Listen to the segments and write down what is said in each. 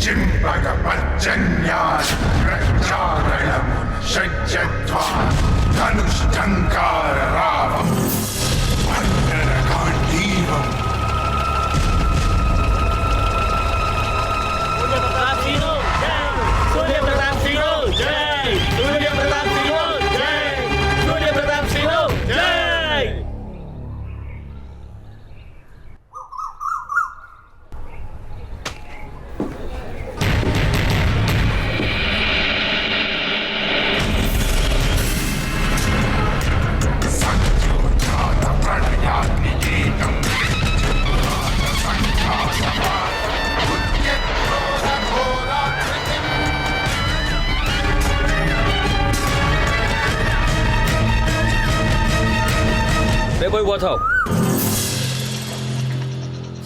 चिम्बकपर्जन्यात् प्रज्जारणमुसज्जध्वा धनुष्टङ्काररावम् भण्डरगाण्डीवम्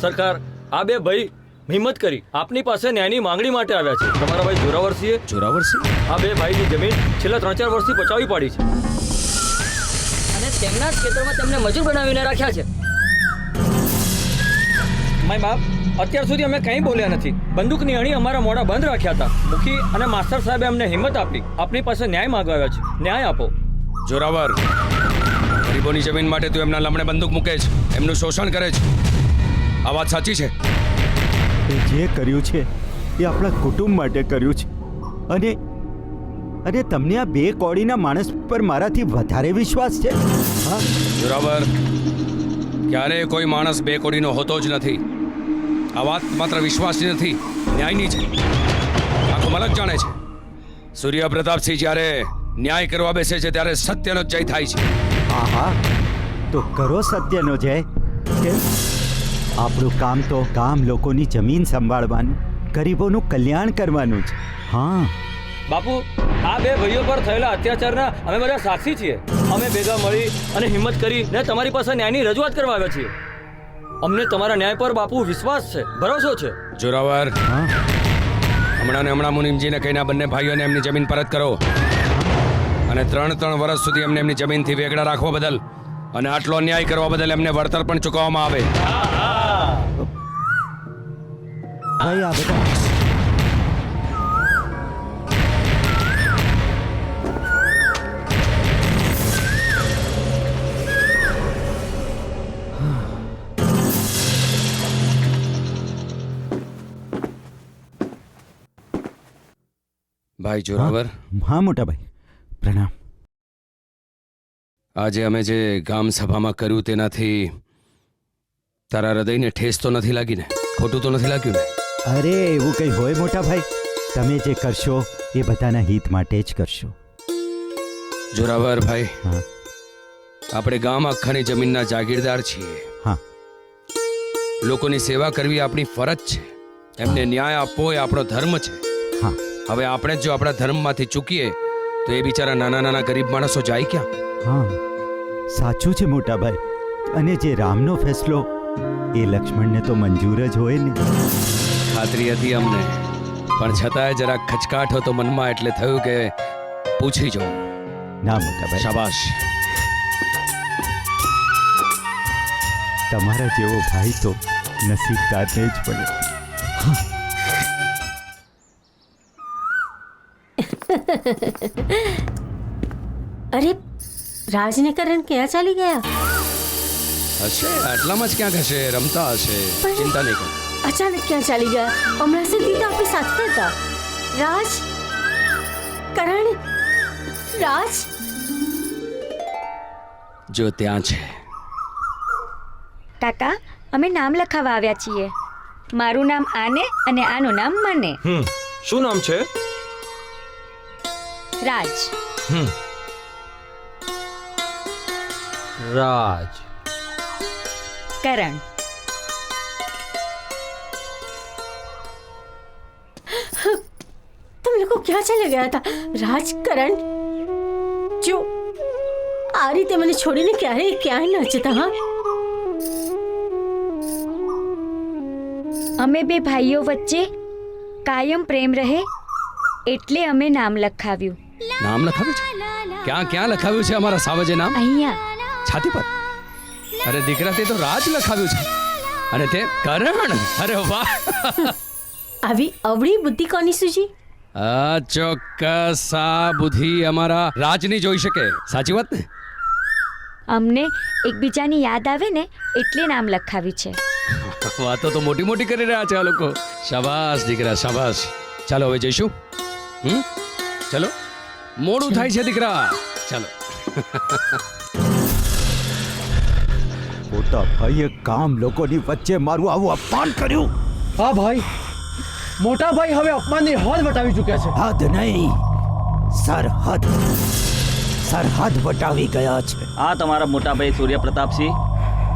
સરકાર, આ બે ભાઈ હિંમત કરી આપની પાસે ન્યાયની માંગણી માટે આવ્યા છે. તમારા ભાઈ જોરાવરસિંહે આ બે ભાઈની જમીન છેલ્લા 3-4 વર્ષથી પચાવી પાડી છે અને તેમના જ ખેતરમાં તેમને મજૂર બનાવીને રાખ્યા છે. માય બાપ, અત્યાર સુધી અમે કંઈ બોલ્યા નથી. બંદૂકની અણી અમારા મોઢા બંધ રાખ્યા હતા. મુખી અને માસ્ટર સાહેબે અમને હિંમત આપી. આપની પાસે ન્યાય માંગવા આવ્યા છે. ન્યાય આપો. જોરાવર, ગરીબોની જમીન માટે તું એમના લમણે બંદૂક મૂકે છે, એમનું શોષણ કરે છે. આ વાત સાચી છે? એ જે કર્યું છે એ આપણા કુટુંબ માટે કર્યું છે અને તમને આ બે કોડીના માણસ પર મારાથી વધારે વિશ્વાસ છે? હા જોરાવર, ક્યારેય કોઈ માણસ બે કોડીનો હોતો જ નથી. આ વાત માત્ર વિશ્વાસની નથી, ન્યાયની છે. આખો મલક જાણે છે. સૂર્ય પ્રતાપસિંહ જ્યારે ન્યાય કરવા બેસે છે ત્યારે સત્યનો જય થાય છે. હા, તો કરો સત્યનો જય. કેમ? આપણું કામ તો ગામ લોકોની જમીન સંભાળવાનું, ગરીબોનું કલ્યાણ કરવાનું છે. હા બાપુ, આ બે ભાઈઓ પર થયેલા અત્યાચારના અમે બધા સાક્ષી છીએ. અમે ભેગા મળી અને હિંમત કરીને તમારી પાસે ન્યાયની રજૂઆત કરવા આવ્યા છીએ. અમને તમારા ન્યાય પર બાપુ વિશ્વાસ છે, ભરોસો છે. જોરાવર, હમણાં મુનિમજીને કહીને બંને ભાઈઓને એમની જમીન પરત કરો અને 3 વર્ષ સુધી એમને એમની જમીનથી વેગળા રાખવા બદલ અને આટલો ન્યાય કરવા બદલ એમને વળતર પણ ચૂકવવામાં આવે. ભાઈ, આ બધા ભાઈ જોરાવર. હા મોટા ભાઈ, પ્રણામ. આજે અમે જે ગામ સભામાં કર્યું તેનાથી તારા હૃદયને ઠેસ તો નથી લાગીને? ખોટું તો નથી લાગ્યું ને? અરે એવું કંઈ હોય મોટા ભાઈ, તમે જે કરશો એ બધાના હિત માટે જ કરશો. જોરાવર ભાઈ, હા આપણે ગામ આખાની જમીનના જાગીરદાર છીએ. હા, લોકોની સેવા કરવી આપણી ફરજ છે. એમને ન્યાય આપવો એ આપણો ધર્મ છે. હા, હવે આપણે જો આપણા ધર્મમાંથી ચૂકીએ તો એ બિચારા નાના ગરીબ માણસો જાય ક્યાં? હા, સાચું છે મોટા ભાઈ. અને જે રામનો ફેસલો એ લક્ષ્મણને તો મંજૂર જ હોય ને. ખાતરી હતી અમને, પણ છતાંય જરાક ખચકાટ હતો મનમાં, એટલે થયું કે પૂછી જો. ના મોટા ભાઈ, શાબાશ. તમારા જેવો ભાઈ તો નસીબદારને જ પડે. અરે રાજને કરણ ક્યાં ચાલી ગયા? હશે, આટલામાં જ ક્યાંક હશે, રમતા હશે. ચિંતા નહીં કર. અચાનક ક્યાં ચાલી ગયા? હમણાં સુધી તો આપણી સાથે હતા. રાજ, કરણ, રાજ. જો ત્યાં છે. કાકા, અમે નામ લખાવવા આવ્યા છીએ. મારું નામ આને અને આનું નામ મને. શું નામ છે? રાજ. રાજ. કરણ. તમે લોકો ક્યાં ચાલી ગયા હતા? રાજ, કરણ, જો આ રીતે મને છોડીને ક્યારેય ક્યાંય ન જતા. હા, અમે બે ભાઈઓ વચ્ચે કાયમ પ્રેમ રહે એટલે અમે નામ લખાવ્યું. નામ લખાવ્યું છે? ક્યાં લખાવ્યું છે અમારા સાવજે નામ? અહીંયા છાતી પર. અરે દીકરા, તે તો રાજ લખાવ્યું છે અને તે કરણ. અરે વાહ! આવી અવળી બુદ્ધિ કોની સૂજી? આ ચોક્કસ આ બુદ્ધિ અમારા રાજની જોઈ શકે. સાચી વાત ને? અમને એકબીજાની યાદ આવે ને એટલે નામ લખાવ્યું છે. વાતો તો મોટી મોટી કરી રહ્યા છે આ લોકો. શાબાશ દીકરા શાબાશ. ચાલો હવે જઈશું. ચલો મોડું થાય છે દીકરા. ચાલો. મોટા ભાઈએ કામ લોકોની વચ્ચે મારું આવું અપમાન કર્યું. હા ભાઈ, મોટા ભાઈ હવે અપમાનની હદ વટાવી ચૂક્યા છે. હદ નહીં, સરહદ વટાવી ગયા છે. આ તમારા મોટા ભાઈ સૂર્યપ્રતાપસિંહ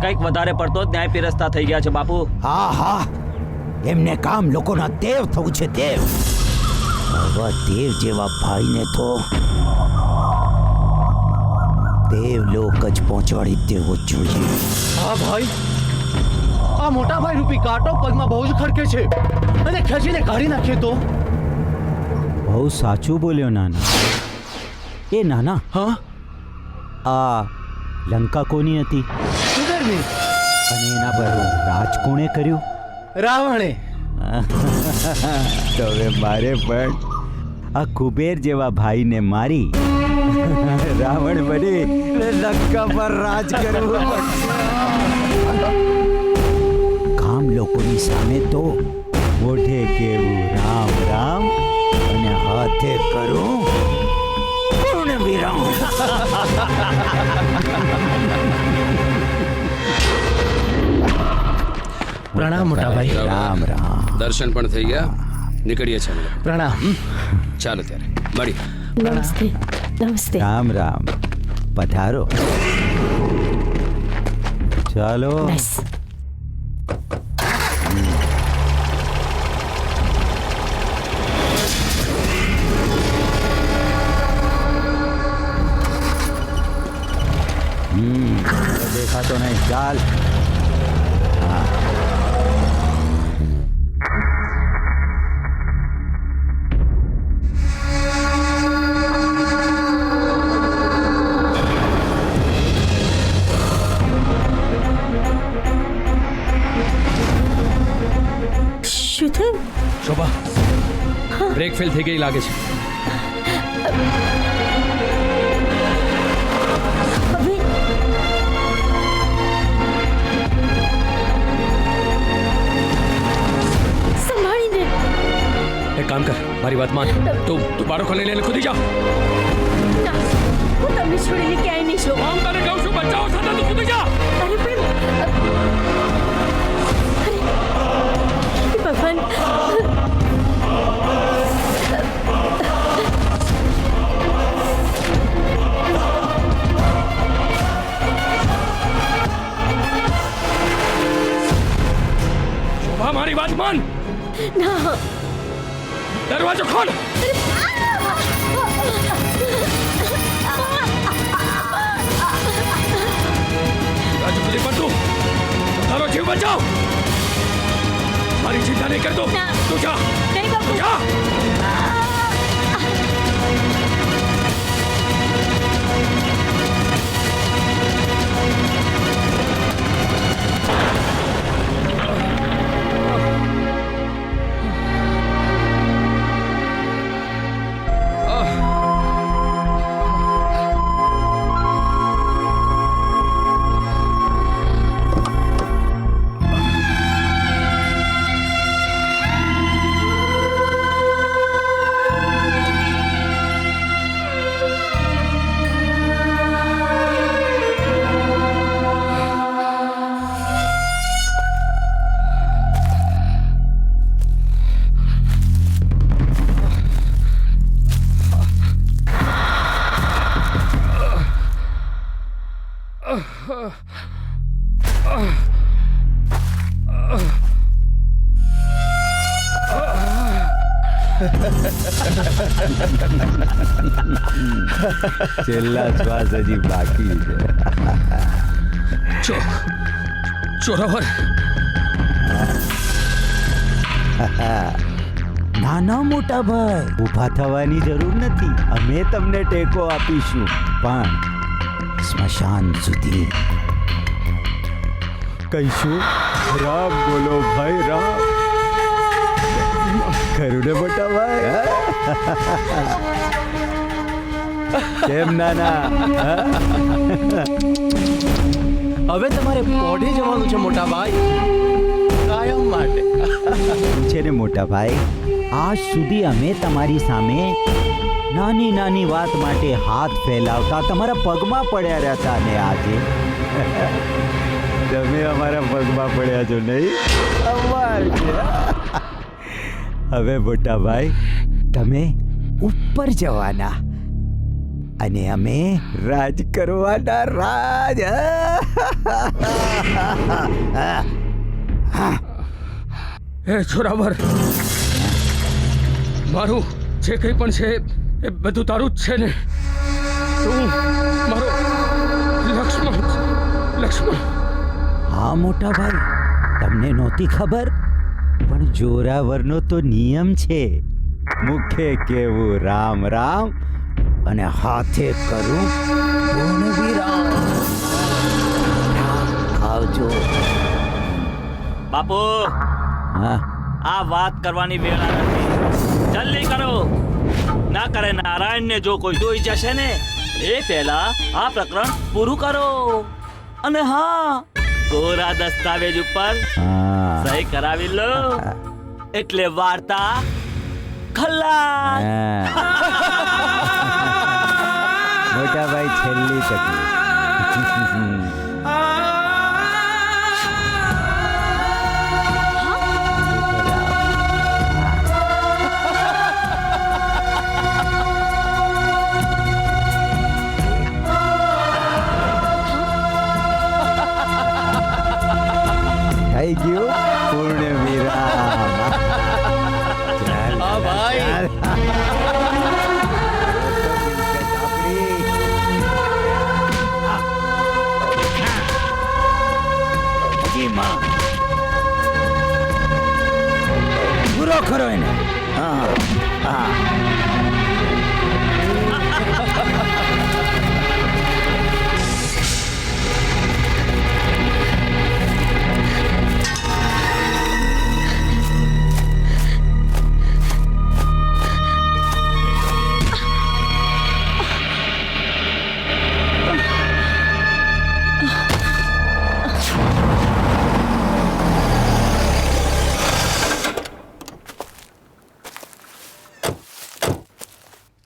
કંઈક વધારે પડતો જ ન્યાય પીરસતા થઈ ગયા છે બાપુ. હા, એમને કામ લોકોના દેવ થવું છે, દેવ. આવા દેવ જેવા ભાઈને તો દેવલોક જ પહોંચાડી દેવો જોઈએ. હા ભાઈ, આ મોટા ભાઈ રૂપી કાંટો પગમાં બહુ જ ખરકે છે અને ખેંચીને કાઢી નાખીએ તો. બહુ સાચું બોલ્યો નાના. એ નાના, હા, આ લંકા કોની હતી સુધરની અને એના પર રાજ કોણે કર્યું? રાવણે. તો હવે મારે પણ આ કુબેર જેવા ભાઈને મારી રાવણ બની લંકા પર રાજ કરવું. કામ લોકોની સામે તો મોઢે કેવું રામ રામ અને હાથે કરું પૂર્ણ વિરામ. પ્રણામ મોટા ભાઈ. રામ રામ. દર્શન પણ થઈ ગયા. નીકળીએ છીએ અમે લોકો. પ્રણામ. ચાલો ત્યારે મળી. નમસ્તે. નમસ્તે. રામ રામ. પધારો. ચાલો. બસ. દેખાતો નહીં. ચાલ. શું થયું? શોભા, બ્રેક ફેલ થઈ ગઈ લાગે છે. હવે સંભાળીને. એક કામ કર, મારી વાત માન. તું બાળકોને લઈને કૂદી જા. ના, હું તમને છોડીને ક્યાંય નહીં છું. આમ તને કહું છું, બચ્ચાઓ સાથે તું કૂદી જા. અરે પણ અરે ભગવાન. શોભા, મારી વાત માન. ના. દરવાજો ખોલ. રાજુ કૂદી પણ તું તારો જીવ બચાવ. મારી ચિંતા નહીં કરતો. તું જા. નહીં બાપુ. તું જા. છેલ્લા શ્વાસ હજી બાકી છે. ચોરાવર. નાના મોટા ભાઈ, ઊભા થવાની જરૂર નથી. અમે તમને ટેકો આપીશું, પણ સ્મશાન સુધી. કહીશું રામ બોલો ભાઈ રામ. ખરું ને મોટા ભાઈ કેમ નાના હવે તમારે પોઢે જવાનું છે મોટા ભાઈ, કાયમ માટે. છે ને મોટા ભાઈ, આજ સુધી અમે તમારી સામે નાની નાની વાત માટે હાથ ફેલાવતા તમારા પગમાં પડ્યા રહેતા, ને આજે તમે અમારા પગમાં પડ્યા છો નહીં? અમાર છે. હવે મોટા ભાઈ તમે ઉપર જવાના અને અમે રાજ કરવાના. રાજ હે જોરાવર, મારું જે કંઈ પણ છે એ બધું તારું જ છે ને? તું મારો લક્ષ્મણ. હા મોટા ભાઈ, તમને નહોતી ખબર, પણ જોરાવરનો તો નિયમ છે, મુખે કેવું રામ રામ અને હાથે કરું પૂર્ણ વિરામ. આવજો. બાપુ, હા આ વાત કરવાની વેળા નથી, જલ્દી કરો. ના કરે નારાયણને જો કોઈ જોઈ જશે ને એ પહેલા આ પ્રકરણ પૂરું કરો. અને હા, કોરા દસ્તાવેજ ઉપર હા સહી કરાવી લો એટલે વાર્તા ખલાસ. મોટા ભાઈ છેલ્લી તકલીફ. થઈ ગયું પૂર્ણ વિરામ. હા ભાઈ. પૂરો ખરો એને. હા હા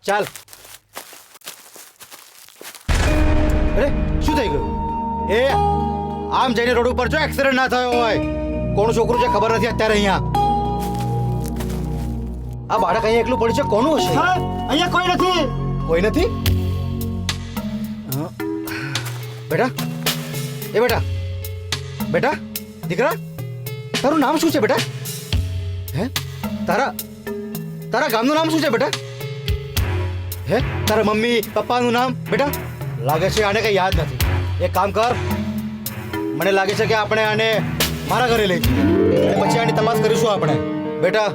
ચાલ. અરે શું થઈ ગયું? એ આમ જઈને રોડ ઉપર જો એક્સિડન્ટ ના થયો હોય. કોનું છોકરું છે ખબર નથી અત્યારે અહીંયા. આ બાળક અહીંયા એકલું પડ્યું છે, કોનું હશે? અહીંયા કોઈ નથી. કોઈ નથી? બેટા, એ બેટા, બેટા દીકરા, તારું નામ શું છે બેટા? હે, તારા ગામનું નામ શું છે બેટા? હે, તારા મમ્મી પપ્પાનું નામ? બેટા લાગે છે આને કઈ યાદ નથી. એક કામ કર, મને લાગે છે કે આપણે આને મારા ઘરે લઈ જઈએ અને પછી આની તપાસ કરીશું આપણે. બેટા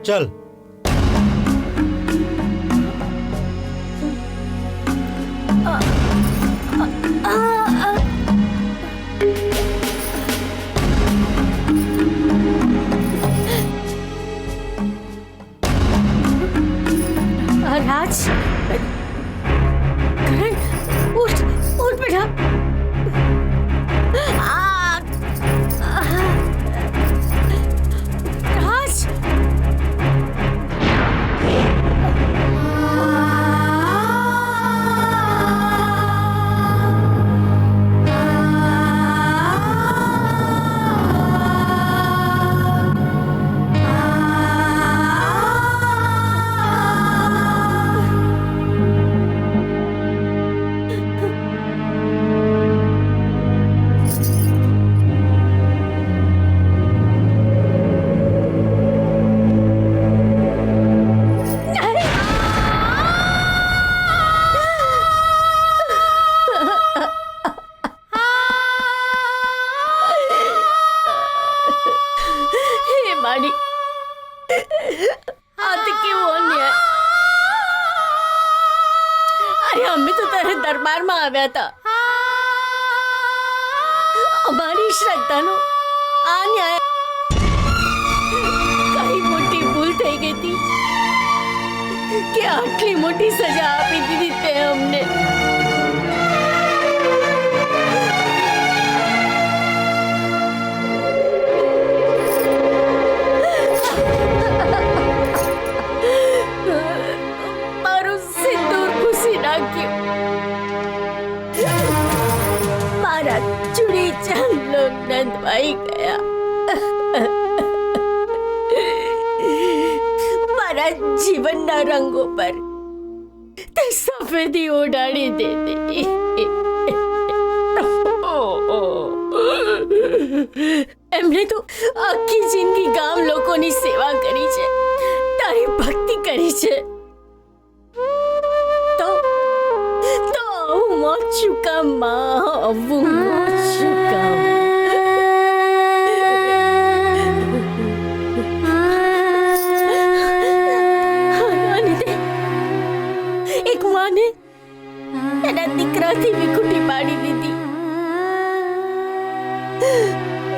ચલ. રાજ, કરણ, ઉઠ બેટા. રાજ, માડી, આ તો કેવો અન્યાય. અરે અમે તો તારે દરબારમાં આવ્યા હતા. અમારી શ્રદ્ધાનો આ ન્યાય કઈ મોટી કે આટલી મોટી સજા આપી દીધી તે અમને. મારું સિંદૂર ભૂસી નાખ્યું, મારા ચૂડી ચાંદલો નંદવાઈ ગયા, મારા જીવનના રંગો પર તે સફેદી ઓઢાડી દીધી. એમણે તો આખી જિંદગી ગામ લોકોની સેવા કરી છે, તારી ભક્તિ કરી છે, તો આવું મોત શું કામ માં, આવું મોત શું કામ? એક માને એના દીકરાથી વિખૂટી પાડી દીધી.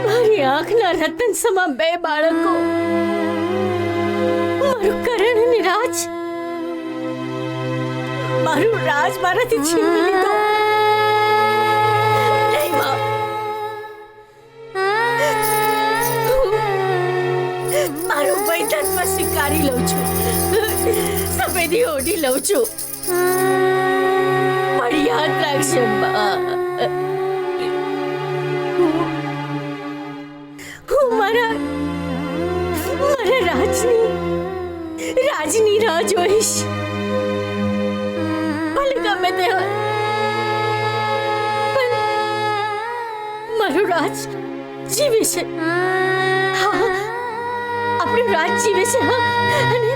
મારી આંખના રતન સમા બે બાળકો, મારું કરણ અને રાજ, મારું રાજ મારાથી છીનવી લીધો. નહીં માં, મારું વૈધત્વ સ્વીકારી લઉં છું, સફેદી ઓઢી લઉં છું, પણ યાદ રાખશે માં, હું મારા રાજની રાહ જોઈશ. ભલે ગમે તે હોય, પણ મારું રાજ જીવે છે. હા, આપણું રાજ જીવે છે. હા, અને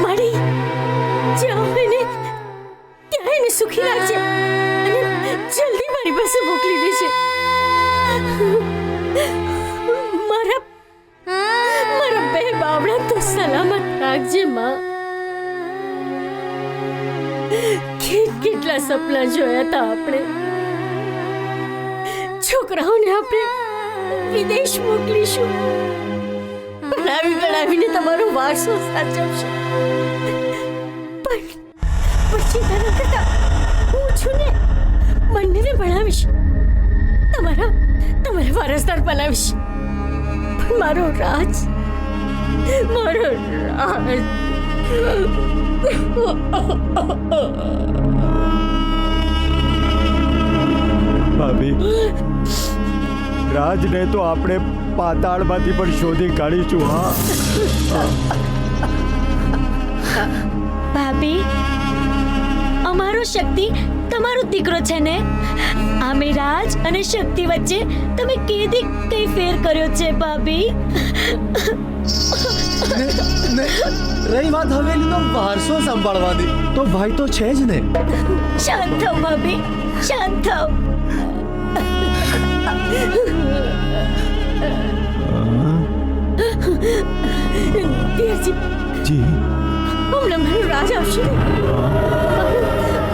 મારી જ્યાં એને ત્યાં એને સુખી રાખજે અને જલ્દી મારી પાસે મોકલી દેજે. મારા બે બાવડા તો સલામત રાખજે માં. કેટલા સપના જોયા હતા આપણે, છોકરાઓને આપણે વિદેશ મોકલીશું, ભણાવી ગણાવીને તમારો વારસો સાચવશે, પણ પછી તારા કરતા હું છું ને, બંનેને ભણાવીશ, તમારા વારસદાર બનાવીશ, પણ મારો રાજ ભાભી, રાજને તો આપણે પાતાળમાંથી પણ શોધી કાઢીશું. હા ભાભી, અમારો શક્તિ તમારો દીકરો છે ને, આમે રાજ અને શક્તિ વચ્ચે તમે કેદી કઈ ફેર કર્યો છે ભાભી? રહી વાત હવેલીનો વારસો સંભાળવાની, તો ભાઈ તો છે જ ને. શાંત થાઓ ભાભી, શાંત થાઓ. જી, હમણાં મારો રાજ આવશે,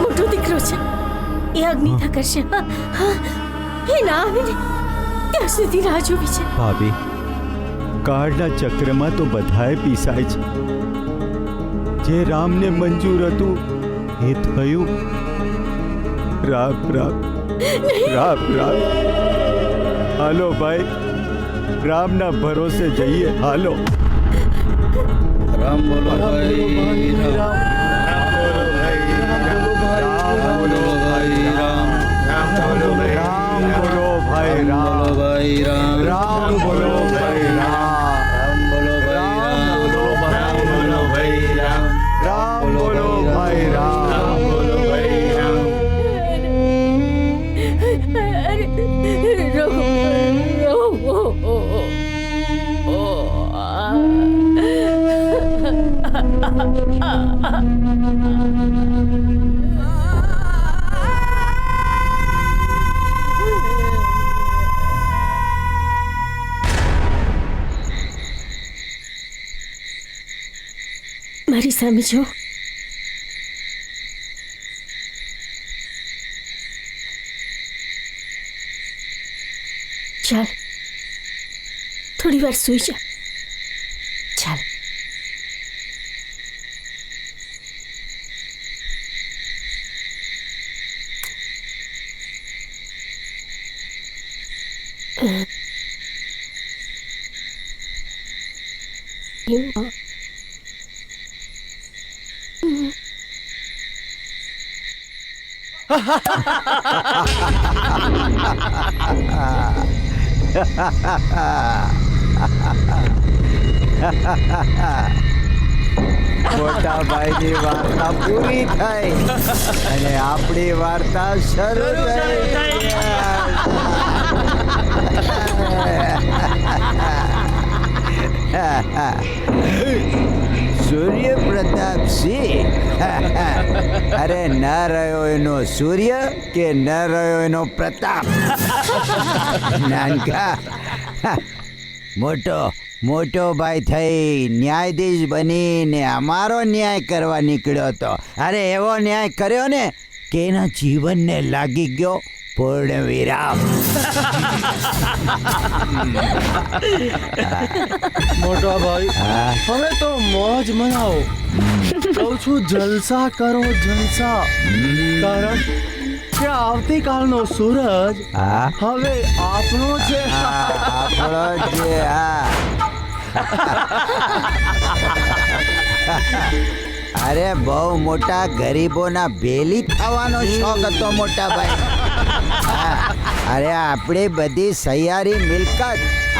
મોટો દીકરો છે, એ અગ્નિતા કરશે. એ ના આવે ને ત્યાં સુધી રાહ જોવી છે. ભાભી, કાળના ચક્રમાં તો બધાએ પીસાય છે. જે રામને મંજૂર હતું એ થયું. રામ રામ રામ રામ. હાલો ભાઈ, રામના ભરોસે જઈએ. હાલો. રામ બોલો ભાઈ, રામ બોલો ભાઈ, રામ બોલો ભાઈ, રામ બોલો ભાઈ, રામ બોલો ભાઈ, રામ બોલો ભાઈ, રામ બોલો ભાઈ, રામ બોલો ભાઈ, રામ બોલો ભાઈ, રામ. મારી સામે જો. ચાલ, થોડી વાર સૂઈ જા. ચાલ. કહ્યું. મોટા ભાઈની વાર્તા પૂરી થઈ અને આપણી વાર્તા શરૂ થઈ. સૂર્ય પ્રતાપ સિંહ અરે ન રહ્યો એનો સૂર્ય કે ન રહ્યો એનો પ્રતાપ. નાનકા મોટો મોટો ભાઈ થઈ ન્યાયાધીશ બનીને અમારો ન્યાય કરવા નીકળ્યો હતો. અરે એવો ન્યાય કર્યો ને કે એના જીવનને લાગી ગયો પૂર્ણ વિરામ. મોટા ભાઈ હવે તો મોજ મનાવો. કહું છું જલસા કરો જલસા. કારણ કે આવતીકાલનો સૂરજ હા હવે આપણો છે. આપણો જે અરે બહુ મોટા ગરીબોના ભેલી થવાનો શોખ હતો મોટા ભાઈ. અરે આપણી બધી સહિયારી મિલકત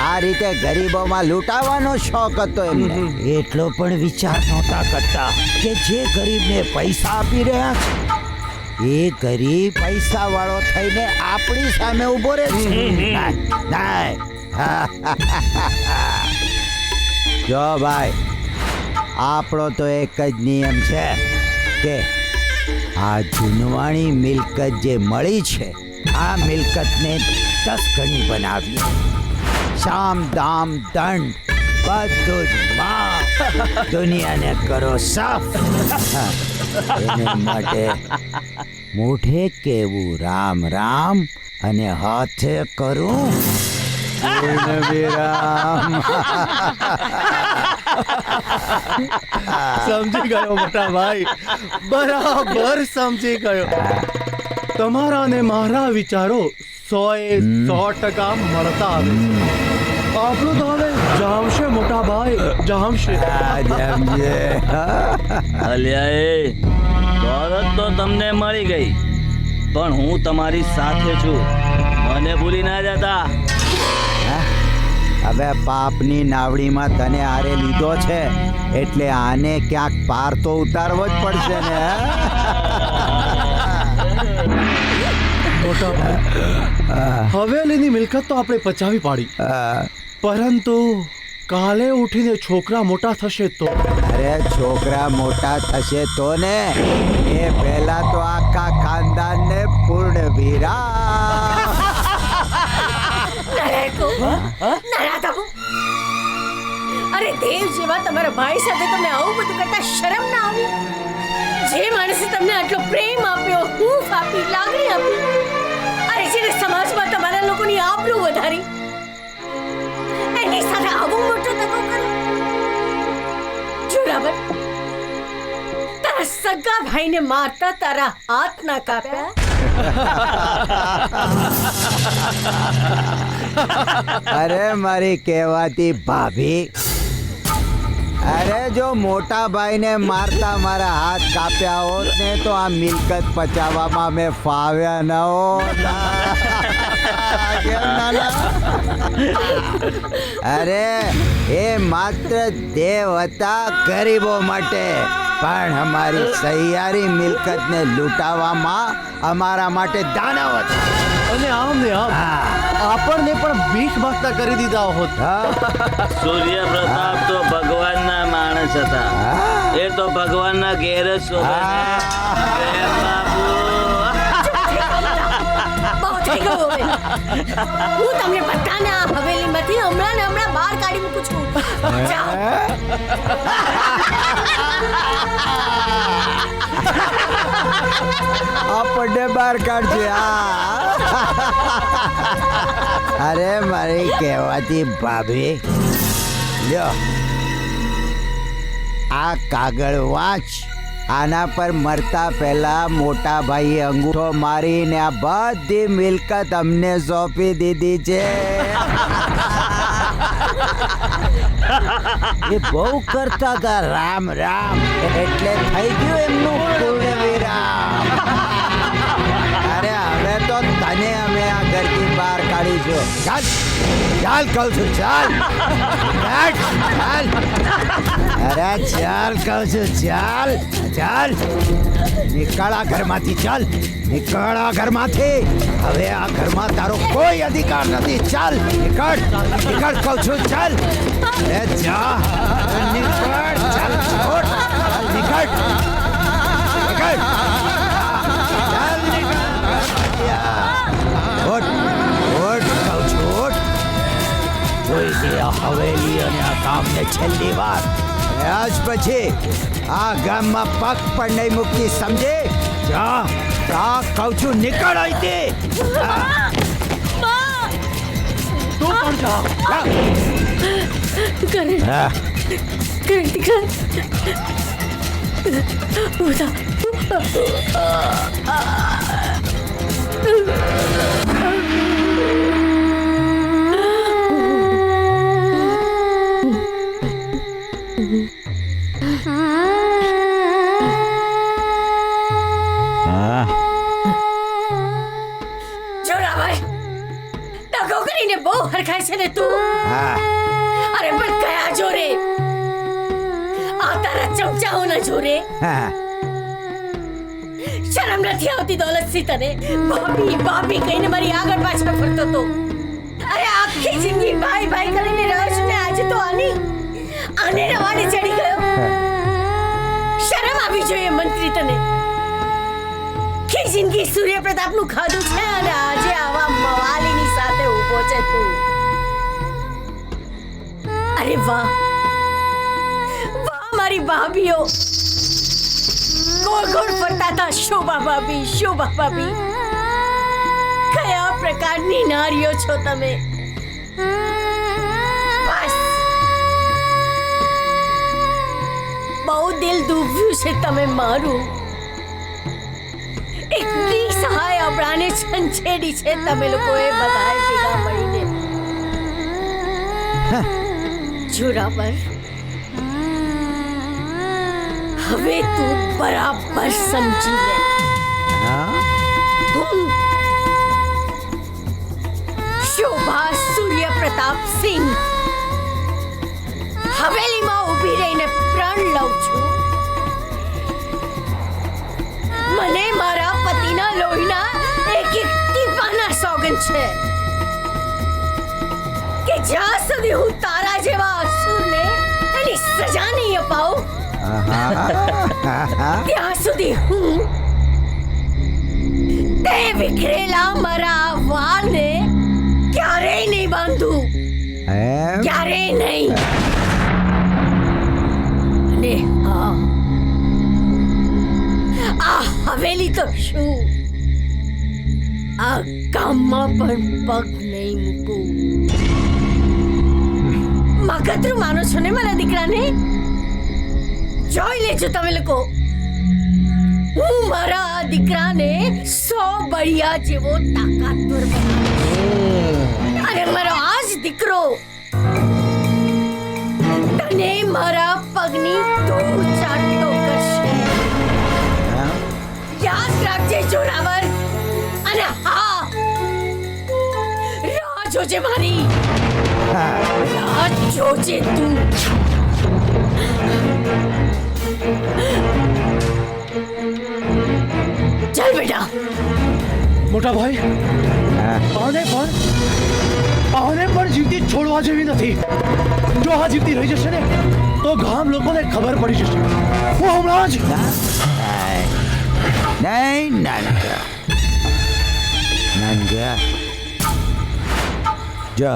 આ રીતે ગરીબોમાં લૂંટાવાનો શોખ હતો એમને. એટલો પણ વિચાર નહોતા કરતા કે જે ગરીબને પૈસા આપી રહ્યા છે એ ગરીબ પૈસા વાળો થઈને આપણી સામે ઉભો રહે છે. જો ભાઈ આપણો તો એક જ નિયમ છે કે આ જૂનવાણી મિલકત જે મળી છે આ મિલકતને 10 ગણી બનાવીએ. સામ દામ દંડ બધું જ માં દુનિયાને કરો સાફ. એને માટે મોઢે કેવું રામ રામ અને હાથે કરું પૂર્ણ વિરામ. સમજી ગયો મોટા ભાઈ, બરાબર સમજી ગયો. તમારા અને મારા વિચારો 100% મળતા આવે. આપણું તો હવે જામશે મોટા ભાઈ, જામશે. અલ્યા એ દોલત તો તમને મળી ગઈ પણ હું તમારી સાથે છું. મને ભૂલી ના જતા. હવે પાપની નાવડીમાં તને આરે લીધો છે એટલે આને ક્યાંક પાર તો ઉતારવો જ પડશે ને. મોટા ભાઈ હવેલીની મિલકત તો આપણે પચાવી પાડી, પરંતુ કાલે ઉઠીને છોકરા મોટા થશે તો? અરે છોકરા મોટા થશે તો ને એ પહેલા તો આખા ખાનદાનને પૂર્ણ વિરામ. અરે દેવ જેવા તમારા ભાઈ સાથે તમે આવું બધું કરતા શરમ ના આવી? જે માણસે તમને આટલો પ્રેમ આપ્યો, હૂંફ આપી, લાગણી આપી, અરે જેને સમાજમાં તમારા લોકોની આબરૂ વધારી, એની સાથે આવું મોટો દગો કર્યો. જોરાવર, તારા સગા ભાઈને મારતા તારા હાથ ના કાપ્યા? અરે મારી કહેવાતી ભાભી, અરે જો મોટા ભાઈને મારતા મારા હાથ કાપ્યા હોત ને તો આ મિલકત પચાવવામાં મેં ફાવ્યા ન હોત. અરે એ માત્ર દેવ હતા ગરીબો માટે, પણ અમારી સહિયારી મિલકતને લૂંટાવામાં અમારા માટે દાનવ હતા. અને આમ ને આમ આપણને પણ ભીખ માંગતા કરી દીધા હોત. સૂર્ય પ્રતાપ તો ભગવાનના માણસ હતા. એ તો ભગવાનના ઘેર જ શોભે છે. પ્રેમ બાપુ. બહુ થઈ ગયું હવે. હું તમને બધાને આ હવેલીમાંથી હમણાં ને હમણાં બહાર કાઢી મૂકું છું. જાઓ. આપણને બહાર કાઢશે. અરે મારી કહેવાતી ભાભી, લ્યો આ કાગળ વાંચ. આના પર મરતા પહેલા મોટા ભાઈએ અંગૂઠો મારીને આ બધી મિલકત અમને સોંપી દીધી છે. એ બહુ કરતા હતા રામ રામ, એટલે થઈ ગયું એમનું પૂર્ણ વિરામ. અરે હવે તો તને અમે આ ઘરથી બહાર કાઢીશું. ચાલ ચાલ કહું છું, ચાલ ચાલ. અરે ચાલ કહું છું, ચાલ ચાલ. નીકળ આ ઘરમાંથી, ચાલ નીકળ આ ઘરમાંથી. હવે આ ઘરમાં તારો કોઈ અધિકાર નથી. ચાલ નીકળ, નીકળ કહું છું, ચાલ. અરે જા નીકળ, ચાલ છોડ, ચાલ નીકળ, નીકળ, ચાલ નીકળ. ઉઠ ઉઠ કહું છું, ઉઠ. જોઈ લે આ હવેલી અને આ કામને છેલ્લી વાર. આજ પછી આ ગામમાં પગ પણ નહીં મૂકતી, સમજે? જા જા કહું છું, નીકળ અહીંથી. તું પણ જા. કરણ હા કરણ દીકરા ઉઠા. હા જોરાવર, દગો કરીને બહુ હરખાય છે ને તું. હા અરે પણ કયા જોરે? આ તારા ચમચાઓના જોરે? હા શરમ નથી આવતી દોલતસિંહ તને? ભાભી ભાભી કહીને મારી આગળ પાછળ ફરતો તો. અરે આખી જિંદગી ભાઈ ભાઈ કરીને રહ્યો છું ને આજે તો આને રવાડે ચડી ગયો. શરમ આવી જોઈએ મંત્રી તને. આખી જિંદગી સૂર્યપ્રતાપનું ખાધું છે અને આજે આવા મવાલીની સાથે ઊભો છે તું. અરે વાહ વાહ મારી ભાભીઓ. ગોળ ગોળ ફરતા હતા શોભા ભાભી, શોભા ભાભી. કયા પ્રકારની નારીઓ છો તમે? બસ બહુ દિલ દુભ્યું છે તમે મારું. એટલી સહાય આપણાને છંછેડી છે તમે લોકોએ બધાએ ભેગા મળીને. જોરાવર, હવે તું બરાબર સમજી લે. હા હું શોભા સૂર્યપ્રતાપ સિંહ હવેલીમાં ઊભી રહીને પ્રણ લઉં છું. મને મારા પતિના લોહીના એક એક ટીપાના સોગંદ છે કે જ્યાં સુધી હું તારા જેવા અસુરને એની સજા નહીં અપાવું ત્યાં સુધી હું તે વિખરેલા મારા વાળને ક્યારેય નહીં બાંધું. એમ ક્યારેય નહીં. અને હા, આ હવેલી તો શું, આ ગામમાં પણ પગ નહીં મૂકું. મગતરું માનો છો ને મારા દીકરાને? જોઈ લેજો તમે લોકો, હું મારા દીકરાને 100 બળિયા જેવો તાકાતવર બનાવીશ. અને મારો આ જ દીકરો તને મારા પગની ધૂળ ચાટતો કરશે. યાદ રાખજે જોરાવર. અને હા, રાહ જોજે મારી, રાહ જોજે તું. ચાલ બેટા. મોટા ભાઈ, આને પણ જીવતી છોડવા જેવી નથી. જો આ જીવતી રહી જશે ને તો ગામ લોકોને ખબર પડી જશે. હું હમણાં જ નહીં નાનકા, નાનકા જો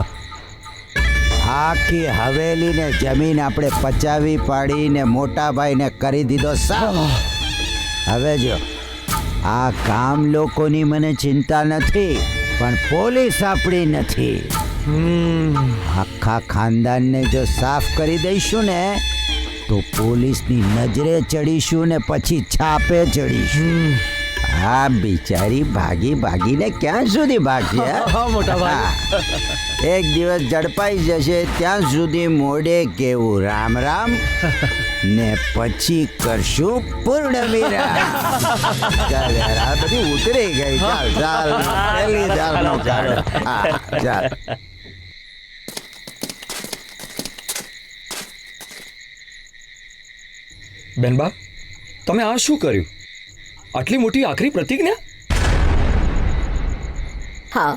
આખી હવેલીને જમીન આપણે પચાવી પાડીને મોટા ભાઈને કરી દીધો સાફ. હવે જો આ ગામ લોકોની મને ચિંતા નથી, પણ પોલીસ આપણી નથી. આખા ખાનદાનને જો સાફ કરી દઈશું ને તો પોલીસની નજરે ચડીશું ને પછી છાપે ચડીશું. આ બિચારી ભાગી ભાગીને ક્યાં સુધી ભાગશે હે? હા મોટા ભાઈ હા. એક દિવસ ઝડપાઈ જશે ત્યાં સુધી મોડે કેવું રામ રામ ને પછી કરશું પૂર્ણ વિરામ. ચાલ યાર, આ બધી ઉતરી ગઈ. ચાલ ચાલ પહેલી ચાલનો કાઢ. હા ચાલ. બેનબા તમે આ શું કર્યું? આટલી મોટી આખરી પ્રતિજ્ઞા? હા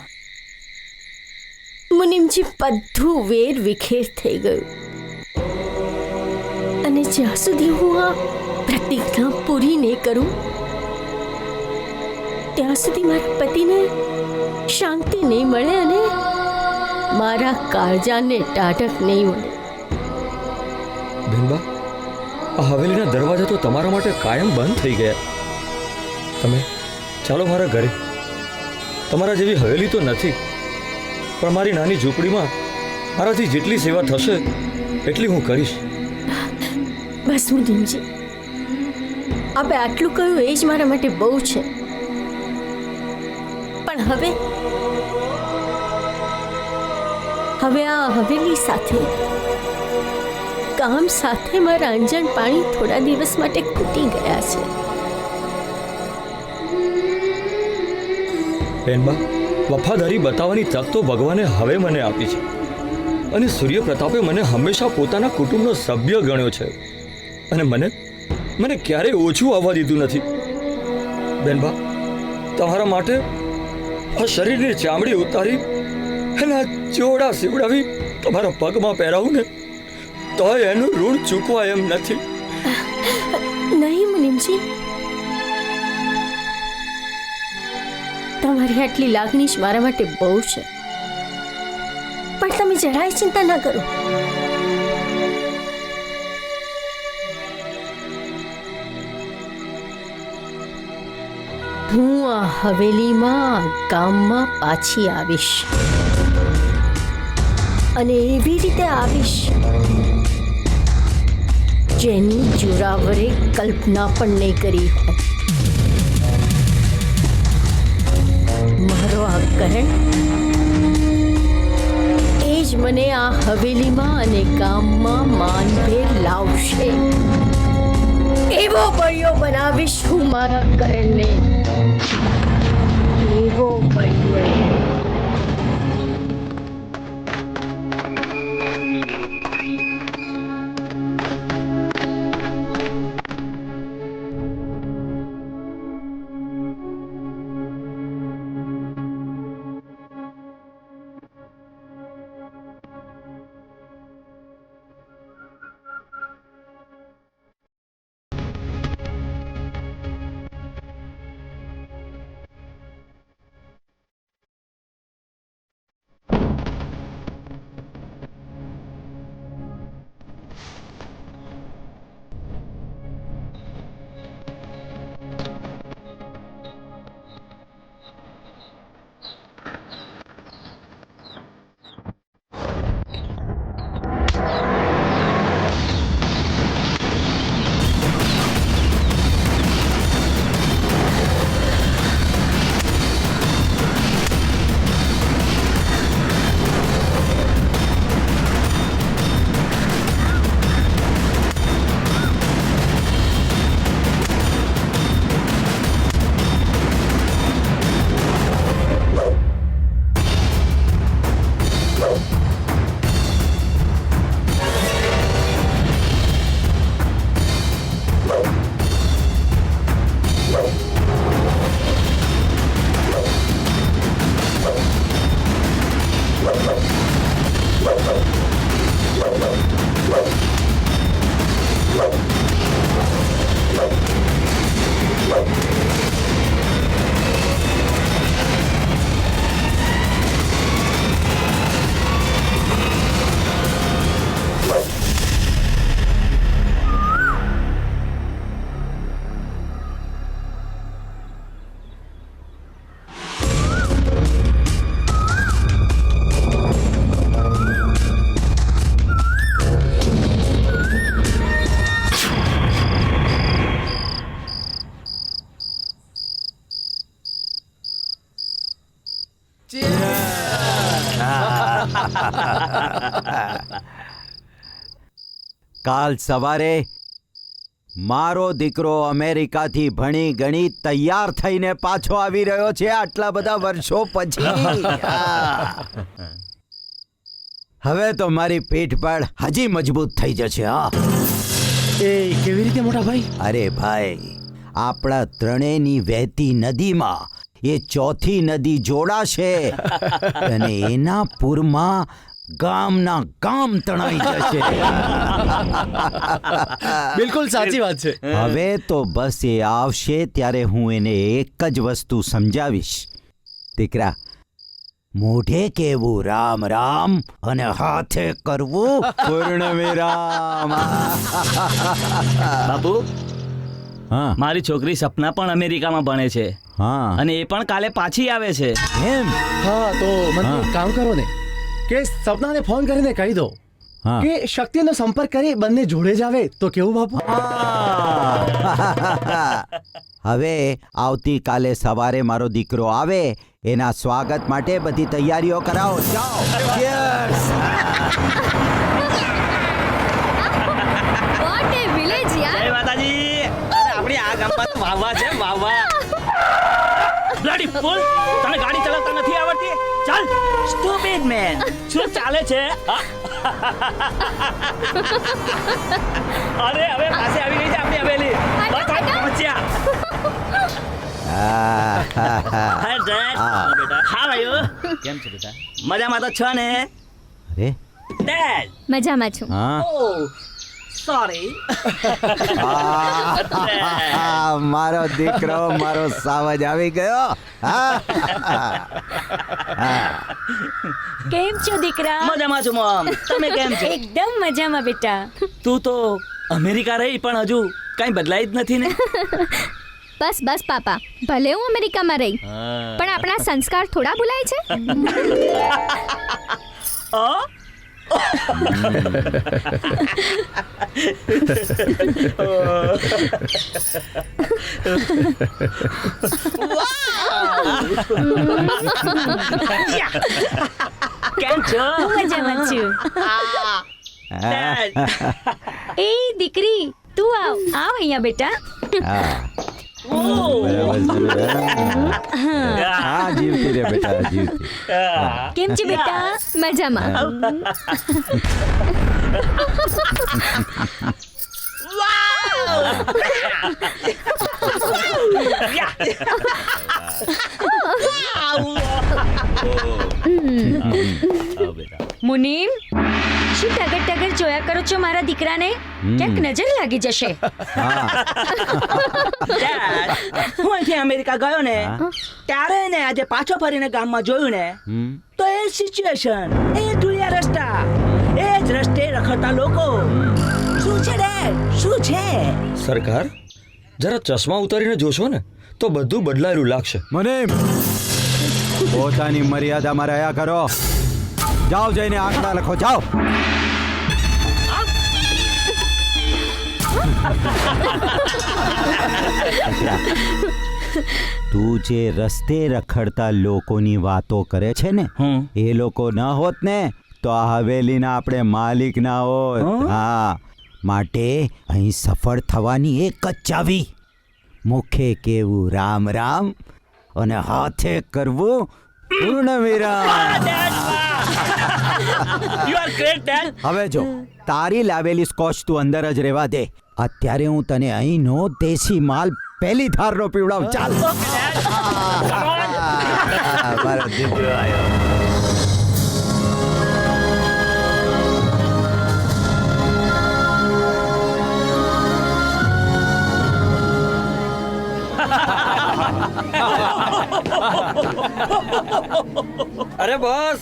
મુનિમજી, બધું વેર વિખેર થઈ ગયું અને જ્યાં સુધી હું આ પ્રતિજ્ઞા પૂરી નહીં કરું ત્યાં સુધી મારા પતિને શાંતિ નહીં મળે અને મારા કાળજાને ટાઢક નહીં મળે. બેનબા આ હવેલીના દરવાજા તો તમારા માટે કાયમ બંધ થઈ ગયા. તમે ચાલો મારા ઘરે. તમારા જેવી હવેલી તો નથી, પણ મારી નાની ઝૂંપડીમાં મારાથી જેટલી સેવા થશે એટલી હું કરીશ. બસ મુનિમજી, આપણે આટલું કહ્યું એ જ મારા માટે બહુ છે. પણ હવે આ હવેલી સાથે, કામ સાથે મારા અંજણ પાણી થોડા દિવસ માટે ખૂટી ગયા છે. બેનબા વફાદારી બતાવવાની તક તો ભગવાને હવે મને આપી છે અને સૂર્ય પ્રતાપે મને હંમેશા પોતાના કુટુંબનો સભ્ય ગણ્યો છે અને મને ક્યારેય ઓછું આવવા દીધું નથી. બેનબા તમારા માટે આ શરીરની ચામડી ઉતારી એના ચોડા સીવડાવી તમારા પગમાં પહેરાવું ને તો એનું ઋણ ચૂકવા એમ નથી. નહીં મુનિમજી, તમારી આટલી લાગણી જ મારા માટે બહુ છે. પણ તમે જરાય ચિંતા ના કરો. હું આ હવેલીમાં ગામમાં પાછી આવીશ અને એવી રીતે આવીશ જેની જોરાવરે કલ્પના પણ નહીં કરી હોય. મારો આ કરણ એ જ મને આ હવેલીમાં અને ગામમાં માનભેર લાવશે. એવો બળિયો બનાવીશ હું મારા કરણને, એવો બળિયો. કાલ સવારે મારો દીકરો અમેરિકાથી ભણી ગણી તૈયાર થઈને પાછો આવી રહ્યો છે આટલા બધા વર્ષો પછી. હવે તો મારી પીઠ પર હજી મજબૂત થઈ જશે. હા, એ કેવી રીતે મોટા ભાઈ? અરે ભાઈ, આપણા ત્રણેયની વહેતી નદીમાં એ ચોથી નદી જોડાશે અને એના પૂરમાં ગામના ગામ તણાઈ જશે. બિલકુલ સાચી વાત છે. હવે તો બસ એ આવશે ત્યારે હું એને એક જ વસ્તુ સમજાવીશ. દીકરા, મોઢે કહેવું રામ રામ અને હાથે કરવું પૂર્ણ વિરામ. બાપુ, હા મારી છોકરી સપના પણ અમેરિકામાં ભણે છે હા અને એ પણ કાલે પાછી આવે છે. એમ હા, તો મને હા. એક કામ કરો ને કે સપનાને ફોન કરીને કહી દો હા કે શક્તિનો સંપર્ક કરી બંને જોડે જ આવે તો કેવું બાપુ? હવે આવતીકાલે સવારે મારો દીકરો આવે એના સ્વાગત માટે બધી તૈયારીઓ કરાવો. જાઓ. Cheers! વોટ એ વિલેજ યાર. જય માતાજી. અરે આપણી આ ગામમાં તો વાવા છે, વાવા. બ્લડી ફૂલ, તને ગાડી ચલાવતા નથી આવડતી? ચાલ, સ્ટુપિડ મેન. શું ચાલે છે? અરે હવે પાસે આવી ગઈ છે આપણી હવેલી. બસ હવે પહોંચ્યા. હાય ડેડ. બેટા હા ભાઈઓ, કેમ છે બેટા? મજામાં તો છો ને અરે ડેડ? મજામાં છું. હા ઓહ સોરી. મારો દીકરો મારો સાવજ આવી ગયો. કેમ છો દીકરા? મજામાં છું મોમ. તમે કેમ છો? એકદમ મજામાં બેટા. તું તો અમેરિકા રહી પણ હજુ કઈ બદલાઈ જ નથી ને. બસ બસ પાપા, ભલે હું અમેરિકામાં રહી પણ આપણા સંસ્કાર થોડા ભૂલાય છે. કેમ છો? હું મજામાં છું. Dad. એ દીકરી, તું આવ અહીંયા બેટા. ઓહ. હા જીવતી રે બેટા જીવતી. કેમ છે બેટા? મજામાં. મુનીમ, શું ટગર ટગર જોયા કરો છો મારા દીકરાને? ક્યાંક નજર લાગી જશે. Dad, હું અહીંથી અમેરિકા ગયો ને ત્યારે ને આજે પાછો ફરીને ગામમાં જોયું ને તો એ સિચ્યુએશન, એ ઢૂળિયા રસ્તા, એ જ રસ્તે રખડતા લોકો. શું છે ડેડ? શું છે? સરકાર, જરા ચશ્મા ઉતારીને જોશો ને તો બધું બદલાયેલું લાગશે. મને પોતાની મર્યાદામાં રહ્યા કરો. જાઓ, જઈને આંકડા લખો. જાઓ. તું જે રસ્તે રખડતા લોકોની વાતો કરે છે ને, એ લોકો ન હોત ને તો આ હવેલીના આપણે માલિક ના હોત. હા, માટે અહીં સફળ થવાની એક જ ચાવી, મુખે કેવું રામ રામ અને હાથે કરવું પૂર્ણ વિરામ. You are great, Dad. હવે જો, તારી લાવેલી સ્કોચ તું અંદર જ રહેવા દે. અત્યારે હું તને અહીંનો દેશી માલ પહેલી ધારનો પીવડાવું. ચાલ. મારો દીકરો આવ્યો. અરે બોસ,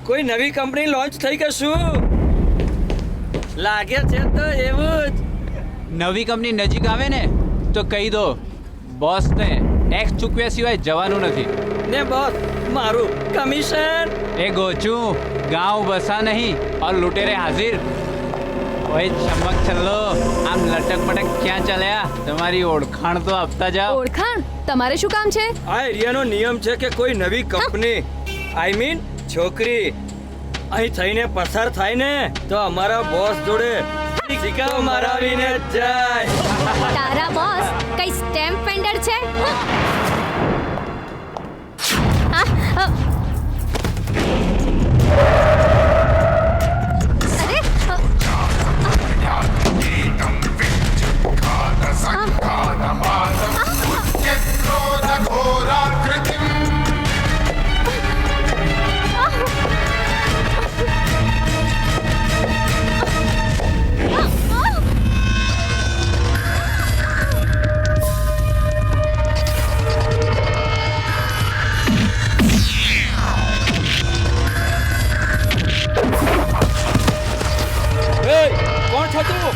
કોઈ નવી કંપની લોન્ચ થઈ કે શું? લાગે છે તો એવું જ. નવી કંપની નજીક આવે ને તો કહી દો બોસને ટેક્સ ચૂકવ્યા સિવાય જવાનું નથી. ને બોસ, મારું કમિશન. એ ગોચું ગાંવ બસા નહીં ઓર લૂટેરે હાજિર. ઓય ચમક છલ્લો, આમ લટક પટક ક્યાં ચાલ્યા? તમારી ઓળખાણ તો આપતા જાઓ. ઓળખાણ? તમારે શું કામ છે? આ એરિયાનો નિયમ છે કે કોઈ નવી કંપની, આઈ મીન છોકરી, અહીં થઈને પસાર થાય ને તો અમારા બોસ જોડે સિક્કા મરાવીને જ જાય. તારા બોસ કઈ સ્ટેમ્પ પેન્ડર છે? આ, અ. કોણ છો તું?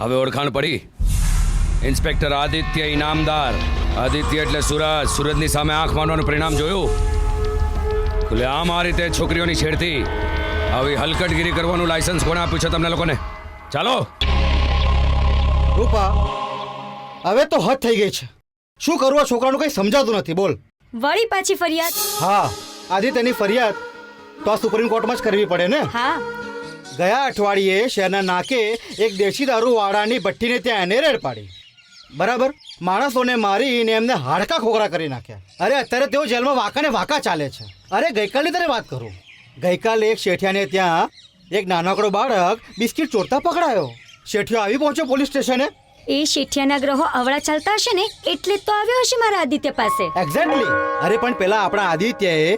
હવે ઓળખાણ પડી. ઇન્સ્પેક્ટર આદિત્ય ઇનામદાર. આદિત્ય એટલે સુરજ. સુરજની સામે આંખ મારવાનું પરિણામ જોયું. ખુલ્લેઆમ આ રીતે છોકરીઓની છેડતી આવી હલકટગીરી કરવાનું લાયસન્સ કોણે આપ્યું છે તમને લોકોને? ચાલો. રૂપા, હવે તો હદ થઈ ગઈ છે. શું કરવું આ છોકરાનું કંઈ સમજાતું નથી. બોલ. વળી પાછી ફરિયાદ? હા, આદિત્યની ફરિયાદ તો આ સુપ્રીમ કોર્ટમાં જ કરવી પડે ને. હા. ગયા અઠવાડિયે શહેરના નાકે એક દેશી દારૂવાળાની ભઠ્ઠીને ત્યાં એને રેડ પાડી. બરાબર, માણસોને મારીને એમને હાડકા ખોખરા કરી નાખ્યા. અરે અત્યારે તેઓ જેલમાં વાંકાને વાંકા ચાલે છે. અરે ગઈકાલની તારે વાત કરું. ગઈકાલે એક શેઠિયાને ત્યાં એક નાનકડો બાળક બિસ્કિટ ચોરતા પકડાયો. શેઠિયો આવી પહોંચ્યો પોલીસ સ્ટેશને. એ શેઠિયાના ગ્રહો અવળા ચાલતા હશે ને એટલે જ તો આવ્યો હશે મારા આદિત્ય પાસે. એક્ઝેક્ટલી. અરે પણ પેલા આપણા આદિત્યએ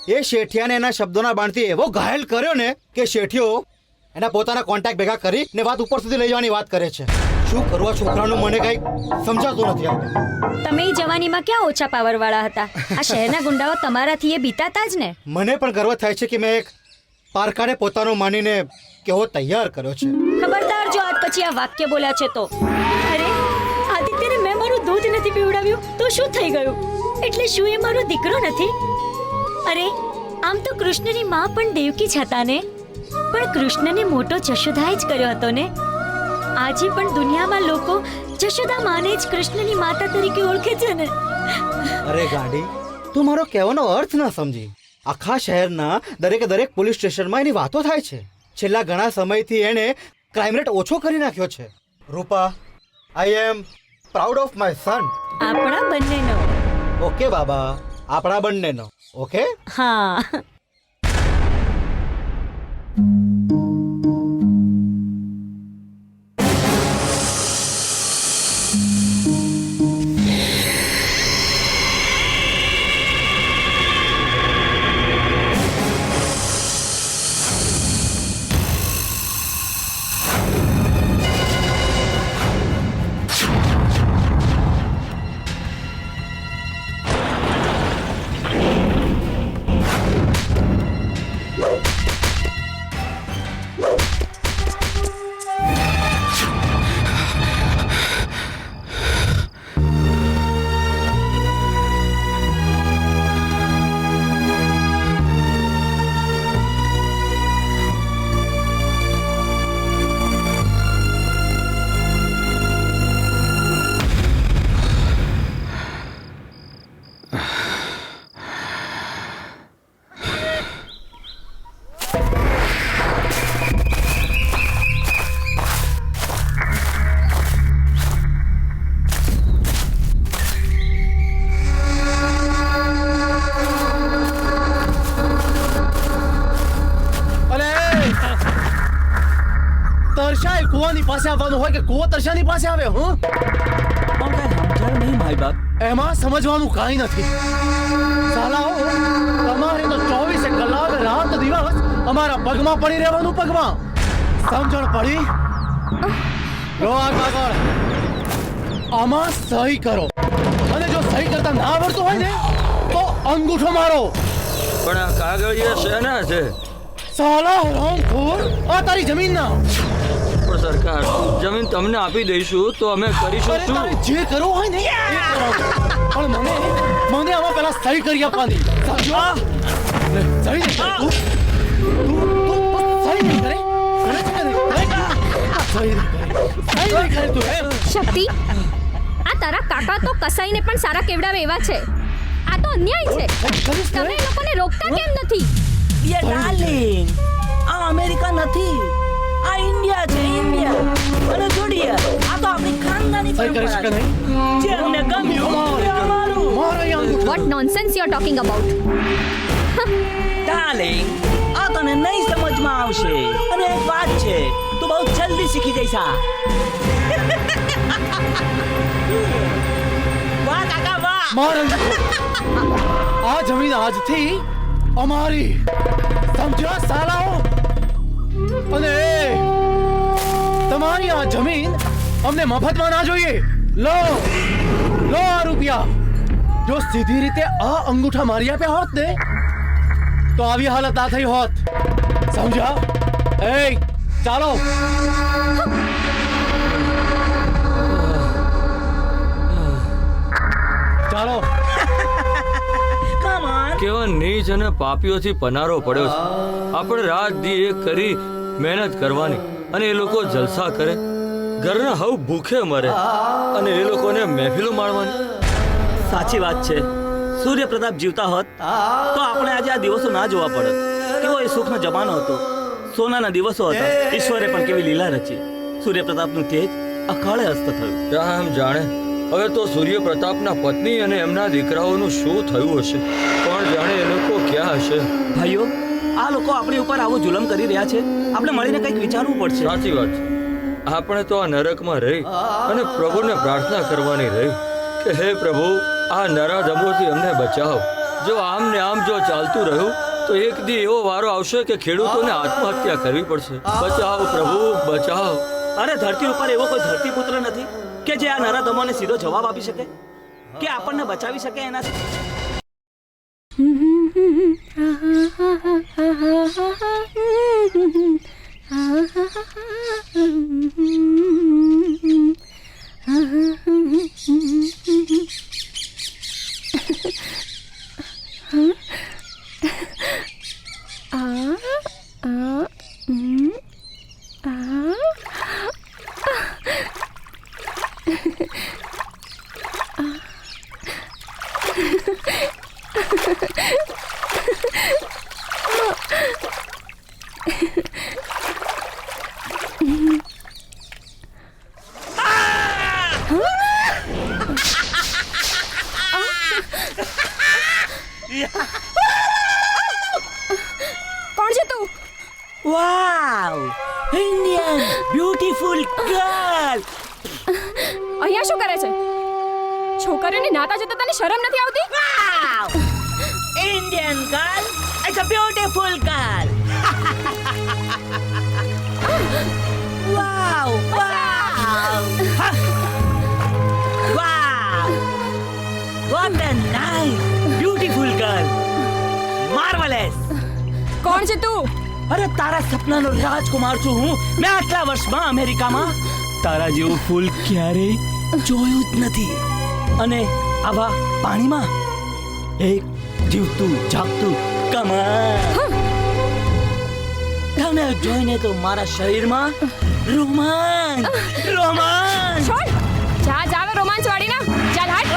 એ શેઠિયાને એના શબ્દોના બાણથી એવો ઘાયલ કર્યો ને કે શેઠિયો એના પોતાના કોન્ટેક્ટ ભેગા કરી ને વાત ઉપર સુધી લઈ જવાની વાત કરે છે. શું કરવા છોકરાનું મને કઈ સમજાતું નથી આવતું. તમે એ જવાનીમાં ક્યાં ઓછા પાવર વાળા હતા? આ શહેરના ગુંડાઓ તમારાથી એ બીતાતા જ ને. મને પણ ગર્વ થાય છે કે મેં એક પારકાને પોતાનો માનીને કેવો તૈયાર કર્યો છે. ખબરદાર જો આજ પછી આ વાક્ય બોલ્યા છે તો. અરે આદિત્યને મેં મારું દૂધ નથી પીવડાવ્યું તો શું થઈ ગયું? એટલે શું એ મારો દીકરો નથી? અરે આમ તો કૃષ્ણની માં પણ દેવકી જ હતા ને. પણ કૃષ્ણને મોટો જશોદાએ જ કર્યો હતો ને. આજે પણ દુનિયામાં લોકો જશોદા માને જ કૃષ્ણની માતા તરીકે ઓળખે છે ને. અરે ગાડી, તું મારો કહેવાનો અર્થ ન સમજી. આખા શહેરના દરેક પોલીસ સ્ટેશનમાં એની વાતો થાય છે. છેલ્લા ઘણા સમયથી એણે ક્રાઇમ રેટ ઓછો કરી નાખ્યો છે. Rupa, I am proud of my son. આપણા બંનેનો. ઓકે બાબા, આપણા બંનેનો. ઓકે. હા. તરસાય કુવાની પાસે આવવાનું હોય કે કુવો તરસાની પાસે આવે હું પણ કઈ સમજાયું નહીં માય બાપ. એમાં સમજવાનું કાંઈ નથી સાલાઓ તમારે તો 24 કલાક રાત દિવસ અમારા પગમાં પડી રહેવાનું પગમાં સમજણ પડી લો આ કાગળ આમાં સહી કરો અને જો સહી કરતા ના આવડતું હોય ને તો અંગૂઠો મારો પણ આ કાગળિયા શેના છે? સાલા હરામખોર આ તારી જમીન ના પણ સરકાર જમીન તમને આપી દઈશું તો અમે કરીશું અરે શું? તારે જે કરવું હોય ને એ કરાવો. પણ મને આમાં પેલા સહી કરી આપવાની સમજો લે, સહી નહીં કરે તું સહી નહીં કરે કરે છે કે નહીં? સહી નહીં કરે તું હે? શક્તિ આ તારા કાકા તો કસાઈને પણ સારા કેવડાવે એવા છે. આ તો અન્યાય છે. કરીશ તમે કરે? એ લોકોને રોકતા કેમ નથી? યે ડાર્લિંગ, આ અમેરિકા નથી, આ ઇન્ડિયા છે, ઇન્ડિયા. અને જોડીએ આ તો આપણી ખાનદાની સહી કરીશ કે પરંપરા નહીં? છે. જેમને ગમ્યું એ અમારું. મારો અહીં અંગૂઠો. What nonsense you are talking about? Darling, આ તને નહીં સમજમાં આવશે. અને એક વાત છે, તું બહુ જલ્દી શીખી જઈશ આ. વાહ કાકા વાહ. મારો અંગૂઠો. આ જમીન આજથી અમારી સમજ્યા સાલાઓ અને તમારી આ જમીન અમને મફતમાં ના જોઈએ. લો લો આ રૂપિયા. જો સીધી રીતે આ અંગૂઠા મારી આપ્યા હોત ને તો આવી હાલત ના થઈ હોત. સમજ્યા? એ ચાલો. ચાલો. Come on. કેવા નીચ અને પાપીઓથી પનારો પડ્યો છે. આપણે રાત દી એક કરી મહેનત કરવાની અને એ લોકો જલસા કરે, ઘરના હવ ભૂખે મરે અને એ લોકોને મહેફિલો માણવાની. સાચી વાત છે. સૂર્યપ્રતાપ જીવતા હોત તો આપણે આજે આ દિવસો ના જોવા પડત. કેવો એ સુખનો જમાનો હતો, સોનાના દિવસો હતા. ઈશ્વરે પણ કેવી લીલા રચી. સૂર્યપ્રતાપનું તેજ અકાળે અસ્ત થયું. રામ જાણે. હવે તો સૂર્ય પ્રતાપના પત્ની અને એમના દીકરાઓનું શું થયું હશે? કોણ જાણે એ લોકો ક્યાં હશે? ભાઈઓ, આ લોકો આપણી ઉપર આવો જુલમ કરી રહ્યા છે. આપણે મળીને કંઈક વિચારવું પડશે. સાચી વાત છે. આપણે તો આ નરકમાં રહી અને પ્રભુને પ્રાર્થના કરવાની રહી કે હે પ્રભુ, આ નરાધમોથી અમને બચાવો. જો આમ ને આમ જો ચાલતું રહ્યું તો એક દી એવો વારો આવશે કે ખેડૂતોને આત્મહત્યા કરવી પડશે. બચાવો પ્રભુ, બચાવો. અરે ધરતી ઉપર એવો કોઈ ધરતીપુત્ર નથી કે જે આ નરાધમોને સીધો જવાબ આપી શકે, કે આપણને બચાવી શકે એનાથી. કોણ છે તું? વાવ, ઇન્ડિયન બ્યુટીફુલ ગર્લ. અહીંયા શું કરે છે? છોકરીઓને નાતા જતા તને શરમ નથી આવતી? Wow, Indian girl, it's a beautiful girl. Wow wow wow, what a nice beautiful girl. Marvellous. કોણ છે તું? અરે તારા સપનાનો રાજકુમાર છું હું. મેં આટલા વર્ષમાં અમેરિકામાં તારા જેવું ફૂલ ક્યારેય જોયું જ નથી. અને આવા પાણીમાં એક જીવતું જાગતું કમળ. તને જોઈને તો મારા શરીરમાં રોમાંચ રોમાંચ. છોડ. જા જાવે રોમાંચ વાળી ના. ચાલ હટ.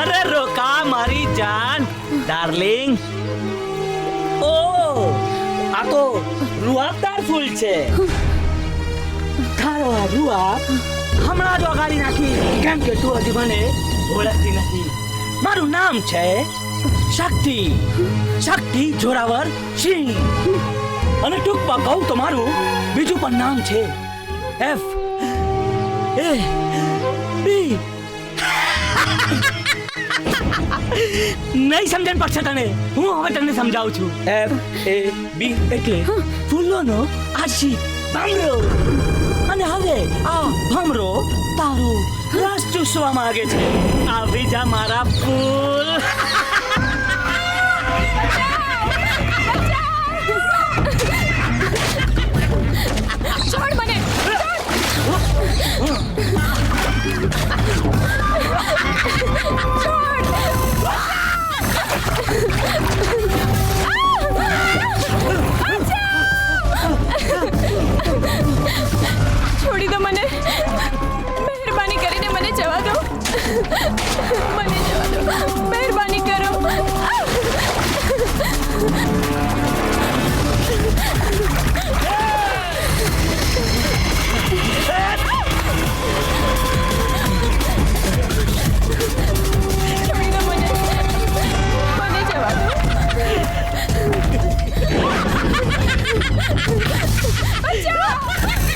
અરે રોકા મારી જાન ડાર્લિંગ. ઓ આ તો રૂઆબદાર ફૂલ છે. તારો આ રૂઆબ હમણાં જ ઓગાળી નાખી, કેમ કે તું હજી મને ઓળખતી નથી. મારું નામ છે શક્તિ, શક્તિ જોરાવર સિંહ. અને ટૂંકમાં કહું તો મારું બીજું પણ નામ છે એફ એ બી. નહીં સમજણ પડશે તને, હું હવે તને સમજાવું છું. એફ એ બી એટલે ફૂલોનો આશી ભમરો. અને હવે આ ભમરો તારો રસ ચૂસવા માંગે છે. આવી જા મારા ફૂલ. છોડ મને. છોડી દો મને, મહેરબાની કરીને મને જવા દો. મને જવા દો, મહેરબાની કરો. છોડી દો મને, મને જવા દો. બચાવો, બચાવો.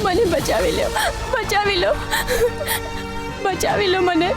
મને બચાવી લો, બચાવી લો, બચાવી લો મને.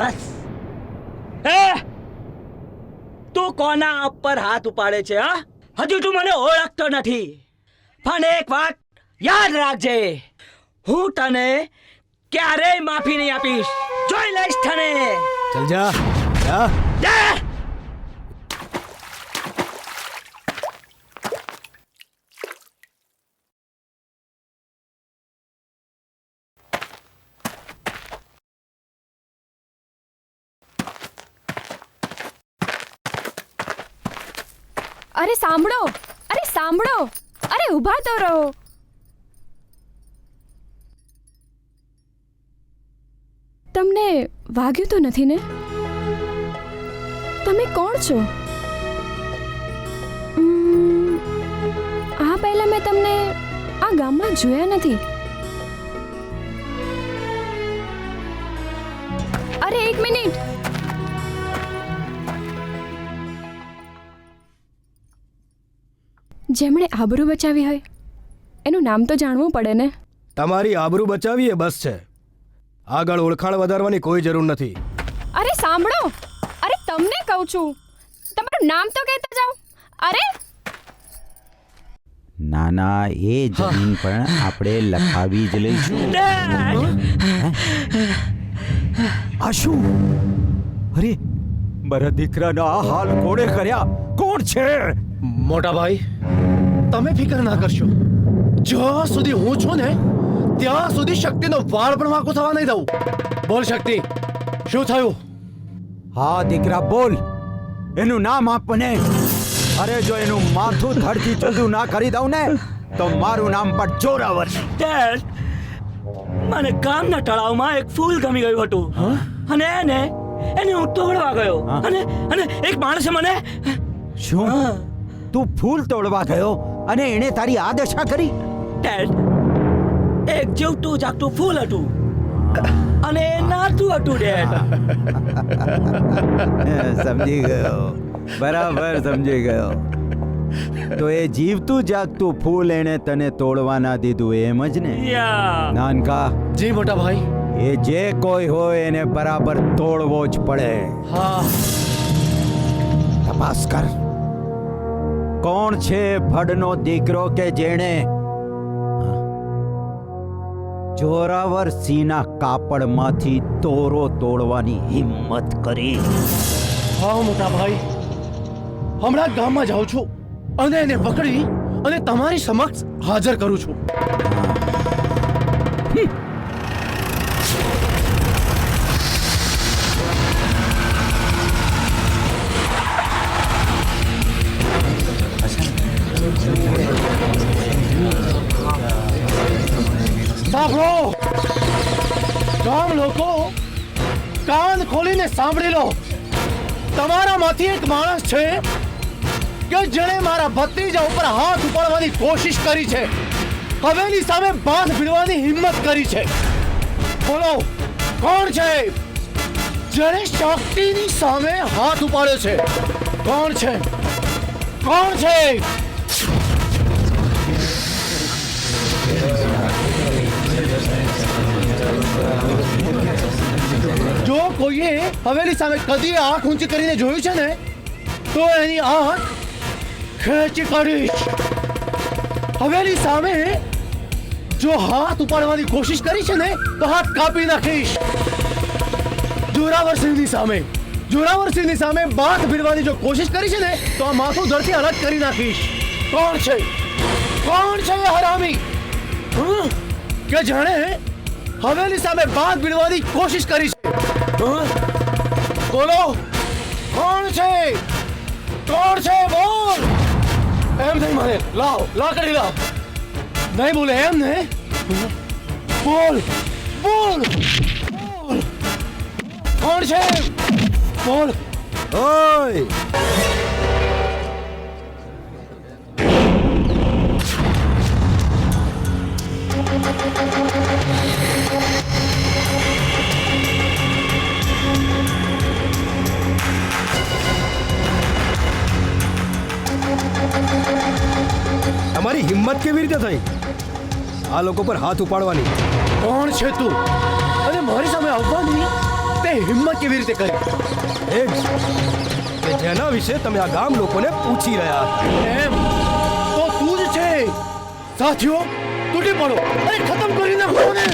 બસ. એ તું કોના ઉપર હાથ ઉપાડે છે? હા, હજુ તું મને ઓળખતો નથી. પણ એક વાત યાદ રાખજે, હું તને ક્યારેય માફી નહીં આપીશ. જોઈ લઈશ તને. ચલ જા જા. જા. અરે સાંભળો, અરે સાંભળો, અરે ઊભા તો રહો. તમને વાગ્યું તો નથી ને? તમે કોણ છો? આ પહેલા મેં તમને આ ગામમાં જોયા નથી. અરે એક મિનિટ. જેમણે આબરૂ બચાવી હોય એનું નામ તો જાણવું પડે ને. તમારી આબરૂ બચાવીએ બસ છે, આગળ ઓળખાણ વધારવાની કોઈ જરૂર નથી. અરે સાંભળો, અરે તમને કહું છું, તમારું નામ તો કહેતા જાઓ. અરે નાના એ જમીન પણ આપણે લખાવી જ લઈશું. આ શું? અરે મારા દીકરાનો આ હાલ કોણે કર્યા? કોણ છે? મોટા ભાઈ, તમે ફિકર ના કરશો. જ્યાં સુધી હું છું ને ત્યાં સુધી શક્તિનો વાળ પણ વાંકો થવા નહીં દઉં. બોલ શક્તિ, શું થયું? હા દીકરા બોલ, એનું નામ આપ મને. અરે જો એનું માથું ધરતી જુદું ના કરી દઉં ને તો મારું નામ પણ જોરાવર. ડેડ, મને ગામના તળાવમાં એક ફૂલ ગમી ગયું હતું અને એને હું તોડવા ગયો અને એક માણસે મને. શું? તું ફૂલ તોડવા ગયો અને એણે તારી આ દશા કરી? ડેડ, એક જીવતું જાગતું ફૂલ હતું અને એ નાતું હતું. ડેડ, સમજી ગયો, બરાબર સમજી ગયો. તો એ જીવતું જાગતું ફૂલ એણે તને તોડવા ના દીધું એમ જ ને? નાનકા. જી મોટા ભાઈ. એ જે કોઈ હોય એને બરાબર તોડવો જ પડે. હા. તપાસ કર, કોણ છે ભડનો દીકરો કે જેણે જોરાવર સિંહના કાપડમાંથી તોરો તોડવાની હિંમત કરી? હા મોટા ભાઈ, હમણાં ગામમાં જાઉં છું અને એને પકડી અને તમારી સમક્ષ હાજર કરું છું. સાંભળો ગામ લોકો, કાન ખોલીને સાંભળી લો. તમારામાંથી એક માણસ છે કે જેણે મારા ભત્રીજા ઉપર હાથ ઉપાડવાની કોશિશ કરી છે, હવેલી સામે બાંધ ભીડવાની હિંમત કરી છે. બોલો કોણ છે જેણે શક્તિની સામે હાથ ઉપાડ્યો છે? કોણ છે? કોણ છે? જો કોઈએ હવેલી સામે કદી આંખ ઊંચી કરીને જોયું છે ને તો એની આંખ ખેંચી કાઢીશ. હવેલી સામે જો હાથ ઉપાડવાની કોશિશ કરી છે ને તો હાથ કાપી નાખીશ. જોરાવરસિંહની સામે બાથ ભીડવાની જો કોશિશ કરી છે ને તો આ માથું ધરતી અલગ કરી નાખીશ. કોણ છે? કોણ છે એ હરામી કે જાણે હવેલી સામે બાથ ભીડવાની કોશિશ કરી છે? બોલો કોણ છે? કોણ છે? બોલ. એમ નહીં મારે, લાવ લાકડી લાવ. નહીં બોલે એમ ને? બોલ બોલ બોલ. કોણ છે? બોલ. ઓય તમારી હિંમત કેવી રીતે થઈ આ લોકો પર હાથ ઉપાડવાની? કોણ છે તું અને મારી સામે આવવાની તે હિંમત કેવી રીતે કરી? એ જ કે જેના વિશે તમે આ ગામ લોકોને પૂછી રહ્યા. એમ તો તું જ છે. સાથીઓ, તૂટી પડો, અરે ખતમ કરી નાખો ને.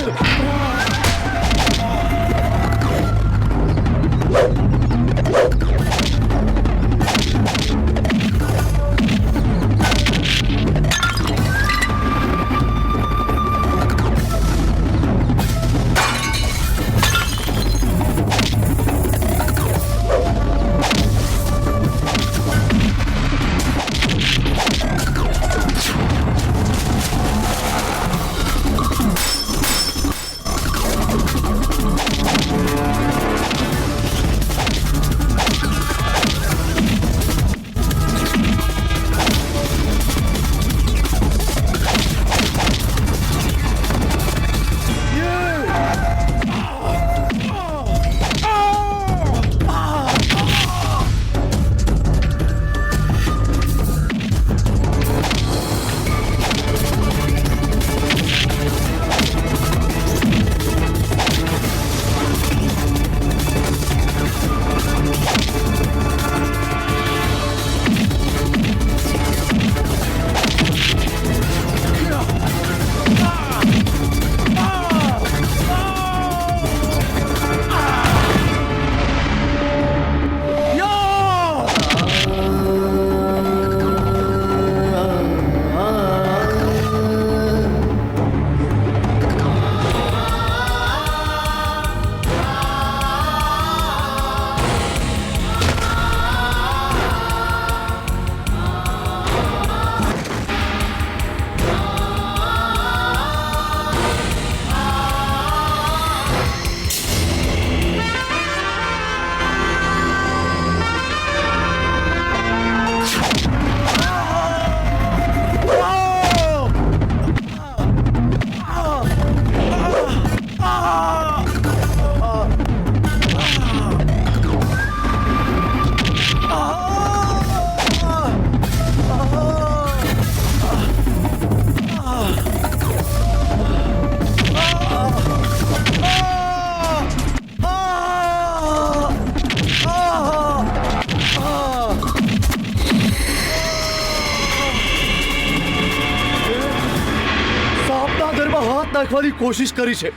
નાખવાની કોશિશ કરી છે,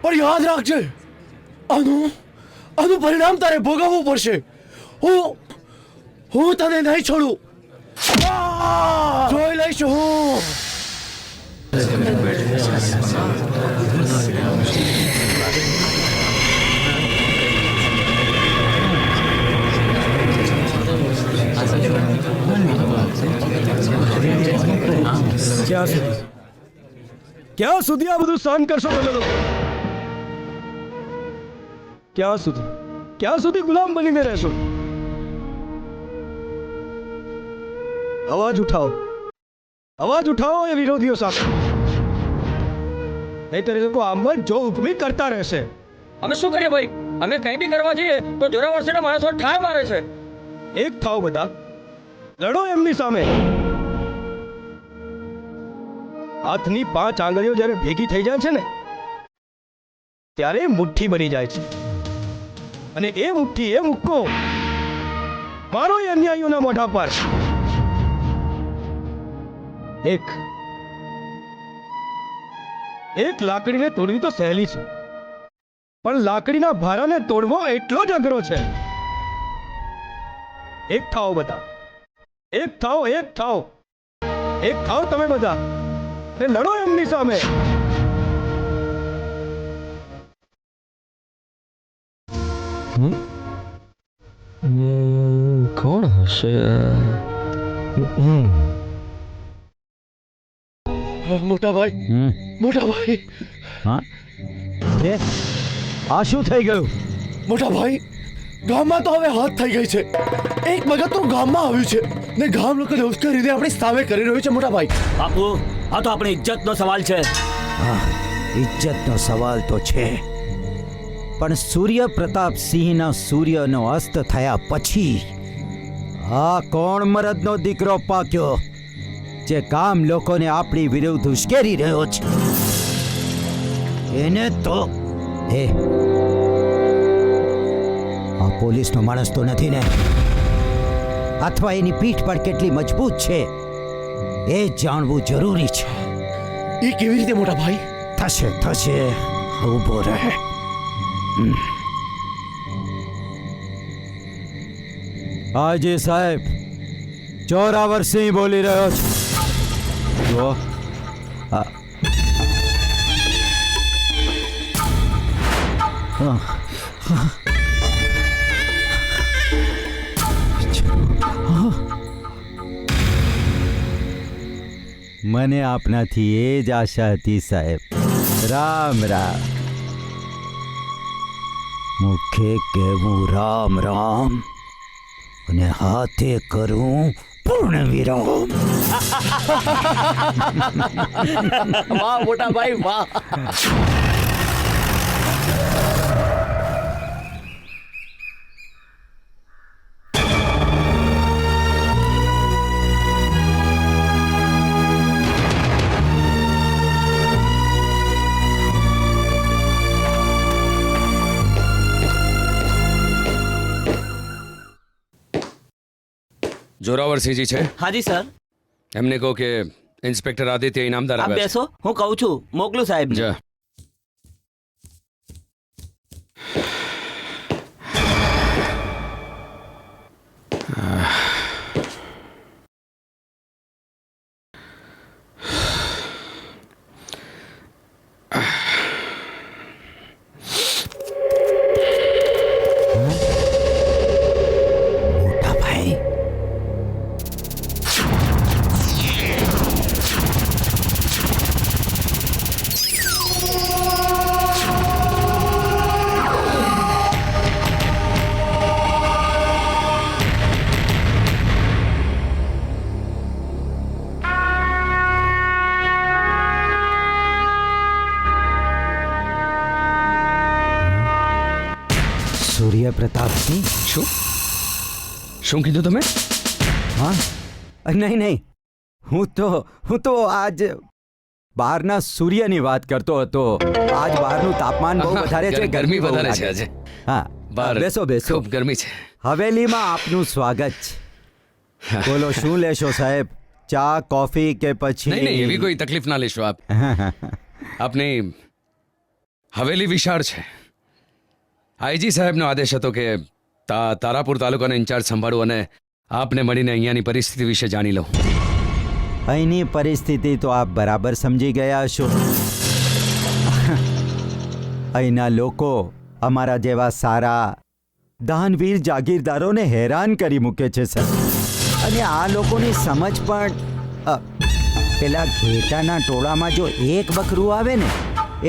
પણ યાદ રાખજે, આનું પરિણામ તારે ભોગવવું પડશે. હું તને નહીં છોડું. જોઈ લઈશ હું. ક્યાં સુધી આ બધું સહન કરશો તમે લોકો? ક્યાં સુધી ગુલામ બનીને રહેશો? અવાજ ઉઠાવો એ વિરોધીઓ સામે, નહીંતર એ લોકો આમ જ જો હુકમી કરતા રહેશે. અમે શું કરીએ ભાઈ? અમે કંઈ બી કરવા જઈએ તો જોરાવરસીના માણસો ઠાર મારે છે. એક થાવ બધા, લડો એમની સામે. હાથની 5 આંગળીઓ જ્યારે ભેગી થઈ જાય છે ને, ત્યારે મુઠ્ઠી બની જાય છે, અને એ મુઠ્ઠી, એ મુક્કો મારો એ અન્યાયીઓના મોઢા પર. એક લાકડીને તોડવી તો સહેલી છે, પણ લાકડીના ભારાને તોડવો એટલો જ અઘરો છે. એક થાઓ બધા, એક થાઓ તમે બધા, ને લડો એમની સામે. કોણ હશે? મોટા ભાઈ. હા, આ શું થઈ ગયું? મોટા ભાઈ, ગામમાં તો હવે હાથ થઈ ગઈ છે. એક બગતરું ગામમાં આવ્યું છે ને ગામ લોકોને ઉશ્કેરીને આપણી સામે કરી રહ્યું છે. મોટા ભાઈ, બાપુ, આ તો આપણી ઇજ્જતનો સવાલ છે. હા, ઇજ્જતનો સવાલ તો છે, પણ સૂર્ય પ્રતાપ સિંહના સૂર્યનો અસ્ત થયા પછી આ કોણ મરદનો દીકરો પાક્યો જે ગામ લોકોને આપણી વિરુદ્ધ ઉશ્કેરી રહ્યો છે? એને તો આ પોલીસનો માણસ તો નથી ને? અથવા એની પીઠ પર કેટલી મજબૂત છે એ જાણવું જરૂરી છે. એ કેવી રીતે મોટા ભાઈ? થશે થશે, ઊભો રહે. હાજી સાહેબ, ચોરાવરસિંહ બોલી રહ્યો છું. જુઓ, હા. મને આપનાથી એ જ આશા હતી સાહેબ. રામ રામ. મુખે કહેવું રામ રામ અને હાથે કરું પૂર્ણ વિરામ. વાહ મોટા ભાઈ વાહ. જોરાવરસિંહજી છે? હાજી સર. એમને કહો કે ઇન્સ્પેક્ટર આદિત્ય ઇનામદાર આપ આવ્યા છે. બેસો, હું કહું છું. મોકલું સાહેબ. જા. મોટા ભાઈ, સૂર્યપ્રતાપસિંહ? શું કીધું તમે? હા, નહીં નહીં, હું તો આજ બહારના સૂર્યની વાત કરતો હતો. આજ બહારનું તાપમાન બહુ વધારે છે, ગરમી બહુ વધારે લાગે છે આજે. હા, બહાર બેસો બેસો. ખૂબ ગરમી છે. હવેલીમાં આપનું સ્વાગત છે. બોલો, શું લેશો સાહેબ? ચા, કોફી કે પછી? નહીં નહીં, એવી કોઈ તકલીફ ના લેશો આપ. આપની હવેલી વિશાળ છે. આઈજી સાહેબનો આદેશ હતો કે તારાપુર તાલુકાનો ઇન્ચાર્જ સંભાળું અને આપને મળીને અહીંયાની પરિસ્થિતિ વિશે જાણી લઉં. અહીંની પરિસ્થિતિ તો આપ બરાબર સમજી ગયા હશો. અહીંના લોકો અમારા જેવા સારા દાનવીર જાગીરદારોને હેરાન કરી મૂકે છે સર. અને આ લોકોની સમજ પણ પેલા ઘેટાના ટોળામાં જો એક બકરું આવે ને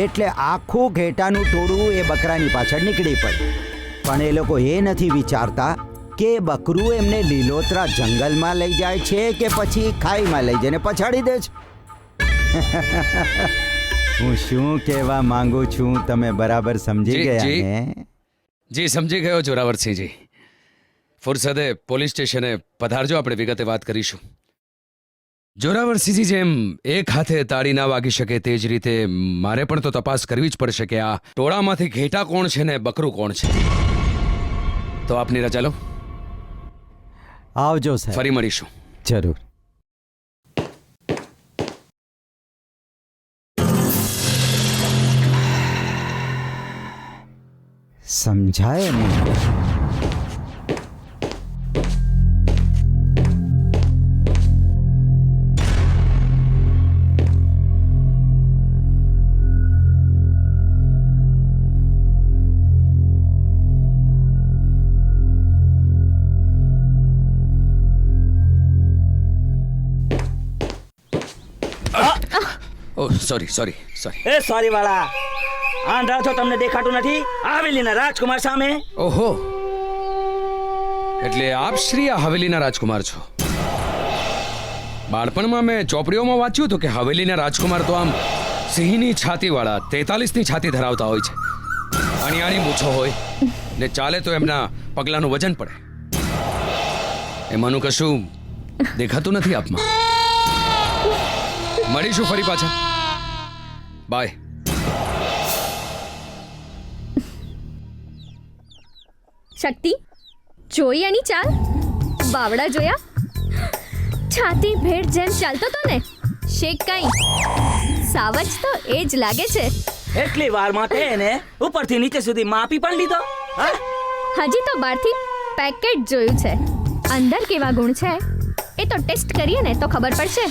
એટલે આખું ઘેટાનું ટોળું એ બકરાની પાછળ નીકળી પડે. પણ એ લોકો એ નથી વિચારતા કે બકરું એમને લીલોતરા જંગલમાં લઈ જાય છે કે પછી ખાઈમાં લઈ જઈને પછાડી દે છે. હું શું કહેવા માંગુ છું તમે બરાબર સમજી ગયા ને? જી, સમજી ગયો જોરાવરસિંહજી. ફુરસદે પોલીસ સ્ટેશને પધારજો, આપણે વિગતે વાત કરીશું. જોરાવરસિંહજી, જેમ એક હાથે તાળી ના વાગી શકે તે જ રીતે મારે પણ તો તપાસ કરવી જ પડશે કે આ ટોળામાંથી ઘેટા કોણ છે ને બકરું કોણ છે. તો આપની રજા લો. આવજો સાહેબ. ફરી મળીશું. જરૂર. સમજાય નહીં. સોરી. એ સોરી વાળા, આંધળા છો, તમને દેખાતું નથી? હવેલીના રાજકુમાર સામે. ઓહો, એટલે આપ શ્રી આ હવેલીના રાજકુમાર છો. બાળપણમાં મેં ચોપડીઓમાં વાંચ્યું હતું કે હવેલીના રાજકુમાર તો આમ સિંહની છાતીવાળા 43ની છાતી ધરાવતા હોય છે. અણિયાળી મૂછો હોય ને ચાલે તો એમના પગલાનું વજન પડે. એમાંનું કશું દેખાતું નથી આપમાં. મળીશું ફરી પાછા. બાય. શક્તિ, જોઈ એની ચાલ? બાવડા જોયા? છાતી ભેટ જેમ ચાલતો તો ને, શેક કઈ સાવજ તો એ જ લાગે છે. એટલી વારમાં તે એને ઉપરથી નીચે સુધી માપી પણ લીધો. હા? હજી તો બહારથી પેકેટ જોયું છે. અંદર કેવા ગુણ છે એ તો ટેસ્ટ કરીએ ને તો ખબર પડશે.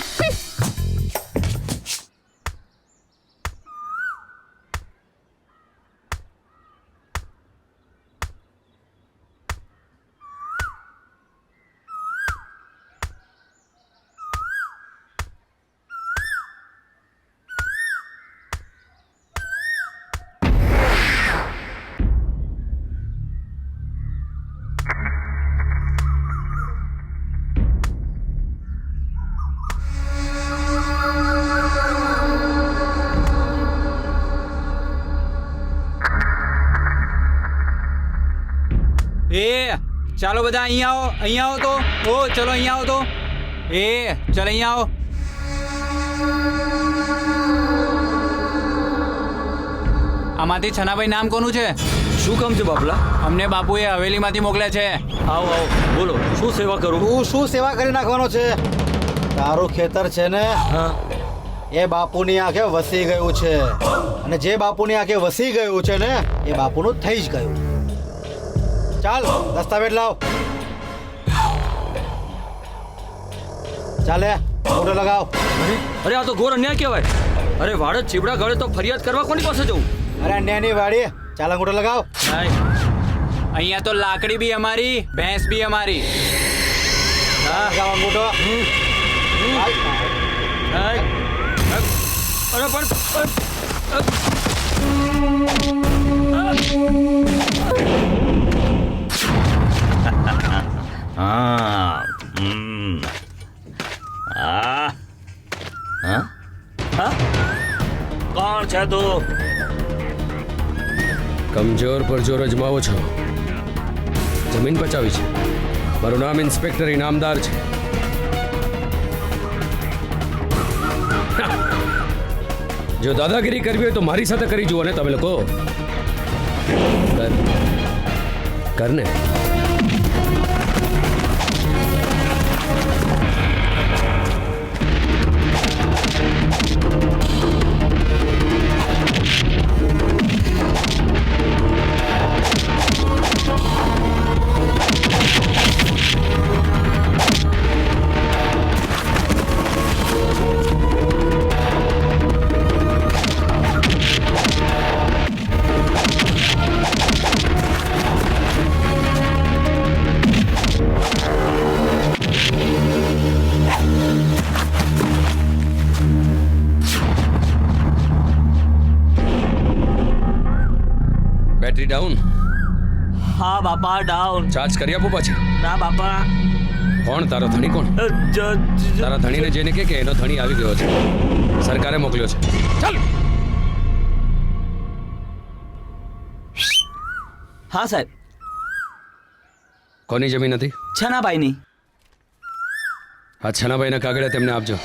એ ચાલો બધા અહીંયા આવો તો. ઓ ચલો અહીંયા આવો તો. એ ચાલ અહીંયા આવો. આમાંથી છનાભાઈ નામ કોનું છે? શું કામ છે બાપલા? અમને બાપુએ હવેલીમાંથી મોકલ્યા છે. આવો આવો, બોલો શું સેવા કરું? તું શું સેવા કરી નાખવાનો છે? તારું ખેતર છે ને, હા, એ બાપુની આંખે વસી ગયું છે, અને જે બાપુની આંખે વસી ગયું છે ને એ બાપુનું થઈ જ ગયું. ચાલ દસ્તાવેજ લાવ. ચાલે મોટો લગાવ. અરે આ તો ઘોર અન્યાય કહેવાય. અરે વાડ જ ચીબડા ગળે તો ફરિયાદ કરવા કોની પાસે જવું? અરે અન્યાયની વાડી. ચાલ અંગૂઠો લગાવ. અહીંયા તો લાકડી બી અમારી, ભેંસ બી અમારી. લગાવ અંગૂઠો. અરે કોણ છે તું? કમજોર પર જોર અજમાવો છો. જમીન બચાવી છે. મારું નામ ઇન્સ્પેક્ટર ઇનામદાર છે. જો દાદાગીરી કરવી હોય તો મારી સાથે કરી જુઓ ને તમે લોકો. કર ને. Battery down. હા બાપા ડાઉન. ચાર્જ કરી આપો પાછી. ના બાપા. કોણ તારો ધણી? કોણ તારા ધણીને જઈને કે એનો ધણી આવી ગયો છે, સરકારે મોકલ્યો છે. ચાલ. હા સાહેબ. કોની જમીન હતી? છનાભાઈની. આ છનાભાઈના કાગળે તેમને આપજો.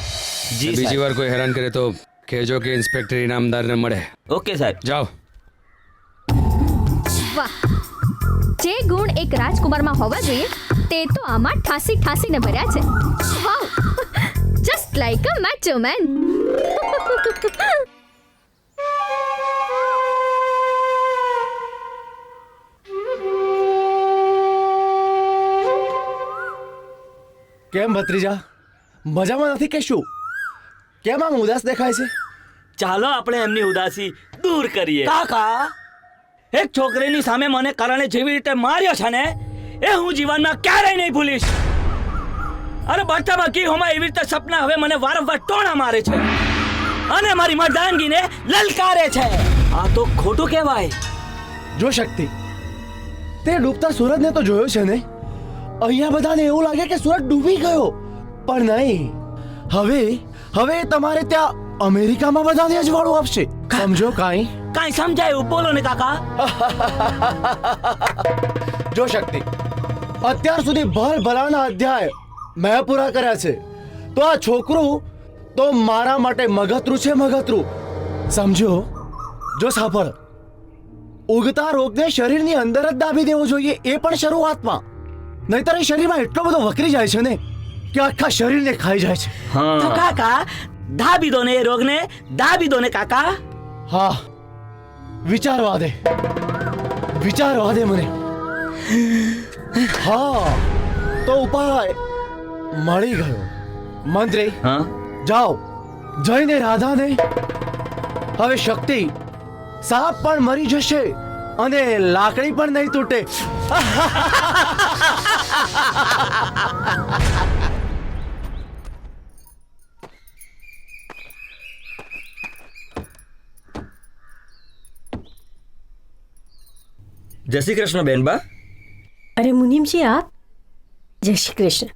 જી બીજી વાર કોઈ હેરાન કરે તો કહેજો કે ઇન્સ્પેક્ટર ઇનામદારને મળે. ઓકે સાહેબ. જાઓ. વાહ, જે ગુણ એક રાજકુમારમાં હોવા જોઈએ તે તો આમાં ઠાસીને ભર્યા છે. વાવ, જસ્ટ લાઈક અ મેચો મેન. કેમ ભત્રીજા, મજામાં નથી કે શું? કેમ આમ ઉદાસ દેખાય છે? ચાલો આપણે એમની ઉદાસી દૂર કરીએ. કાકા, એક છોકરીની સામે મને કરણે જેવી રીતે માર્યો છે ને એ હું જીવનમાં ક્યારેય નહીં ભૂલીશ. અરે બચ્ચામાં કી હોમાં એવી રીતે સપના હવે મને વારંવાર ટોણા મારે છે અને મારી મર્દાનગીને લલકારે છે. આ તો ખોટું કહેવાય. જો શક્તિ, તે ડૂબતા સૂરજને તો જોયો છે ને? અહીંયા બધાને એવું લાગે કે સૂરજ ડૂબી ગયો, પણ નહીં. હવે તમારે ત્યાં અમેરિકામાં બધાને અજવાળું આપશે. સમજો કાંઈ સમજાયું? બોલો ને કાકા. જો શક્તિ, અત્યાર સુધી ભલાના અધ્યાય મેં પૂરા કર્યા છે, તો આ છોકરું તો મારા માટે મગતરું છે, મગતરું. સમજો? જો સાંભળ, ઉગતા રોગને શરીરની અંદર જ દાબી દેવો જોઈએ, એ પણ શરૂઆતમાં. નહીતર એ શરીરમાં એટલો બધો વકરી જાય છે ને કે આખા શરીરને ખાઈ જાય છે. તો કાકા, દાબી દો ને એ રોગને, દાબી દો ને કાકા. હા, વિચારવા દે મને. હા, તો ઉપાય મળી ગયો. મંત્રી, હા જાઓ જઈને રાધાને, હવે શક્તિ, સાપ પણ મરી જશે અને લાકડી પણ નહીં તૂટે. જય શ્રી કૃષ્ણ બેનબા. અરે મુનિમજી, આપ? જય શ્રી કૃષ્ણ.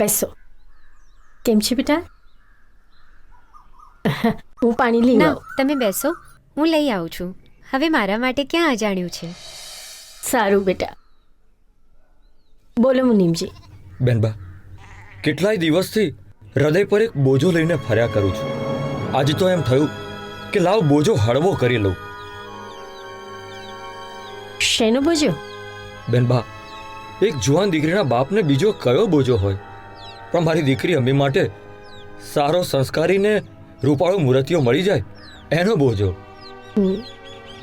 બેસો. કેમ છે બેટા? હું પાણી લઈ ના, આવું. તમે બેસો, હું લઈ આવું છું. હવે મારા માટે ક્યાં અજાણ્યું છે? સારું બેટા. બોલો મુનિમજી. બેનબા, કેટલાય દિવસથી હૃદય પર એક બોજો લઈને ફર્યા કરું છું. આજે તો એમ થયું કે લાવ બોજો હળવો કરી લઉં. શેનો બોજો? બેનબા, એક જુવાન દીકરીના બાપને બીજો કયો બોજો હોય? પણ મારી દીકરી અમ્મી માટે સારો સંસ્કારીને રૂપાળો મૂર્તિઓ મળી જાય એનો બોજો.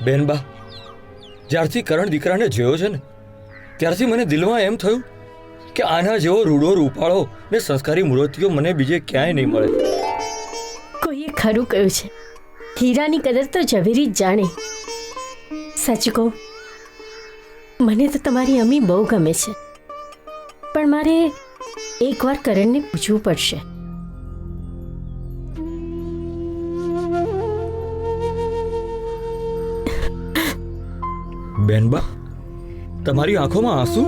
બેનબા, જ્યારથી કરણ દીકરાને જોયો છે ને ત્યારથી મને દિલમાં એમ થયું કે આના જેવો રૂડો રૂપાળો ને સંસ્કારી મૂર્તિઓ મને બીજે ક્યાંય નહીં મળે. કોઈએ ખરું કહ્યું છે, હીરાની કદર તો ઝવેરી જ જાણે. સાચું કહું, મને તો તમારી અમ્મી બહુ ગમે છે, પણ મારે એકવાર કરણને પૂછવું પડશે. બેનબા, તમારી આંખોમાં આંસુ?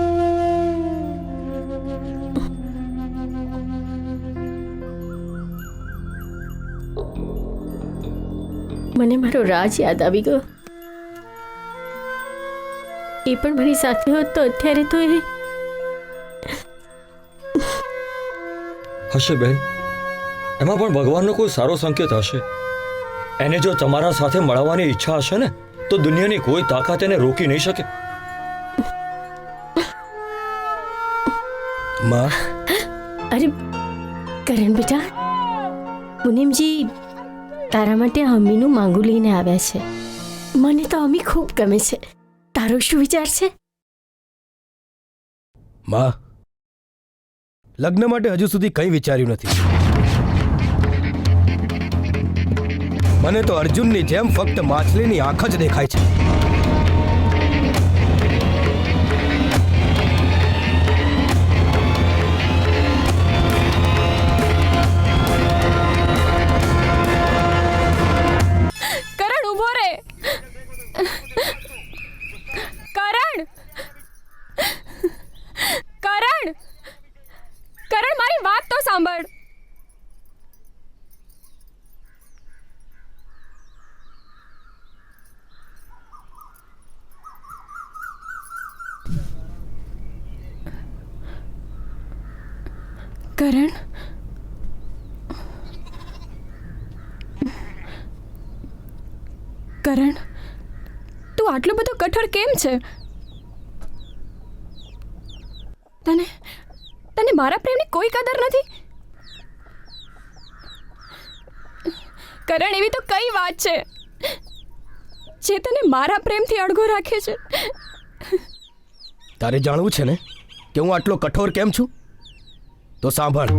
મને મારો રાજ યાદ આવી ગયો. એ પણ મારી સાથે હોત તો અત્યારે તો એ હશે બેન, એમાં પણ ભગવાનનો કોઈ સારો સંકેત હશે. એને જો તમારા સાથે મળવાની ઈચ્છા હશે ને તો દુનિયાની કોઈ તાકાત એને રોકી નહીં શકે. માં, અરે કરણ બેટા, મુનિમજી તારા માટે અમ્મીનું માંગુ લઈને આવ્યા છે. મને તો અમ્મી ખૂબ ગમે છે. તારો શું વિચાર છે? માં, લગ્ન માટે હજુ સુધી કંઈ વિચાર્યું નથી. મને તો અર્જુનની જેમ ફક્ત માછલીની આંખ જ દેખાય છે. કરણ ઊભો રે. કરણ, કરણ, કરણ, મારી વાત તો સાંભળ. કરણ, કરણ, તું આટલો બધો કઠોર કેમ છે? તને તને મારા પ્રેમની કોઈ કદર નથી? કરણ, એવી તો કઈ વાત છે જે તને મારા પ્રેમથી અડગો રાખે છે? તારે જાણવું છે ને કે હું આટલો કઠોર કેમ છું? તો સાંભળ.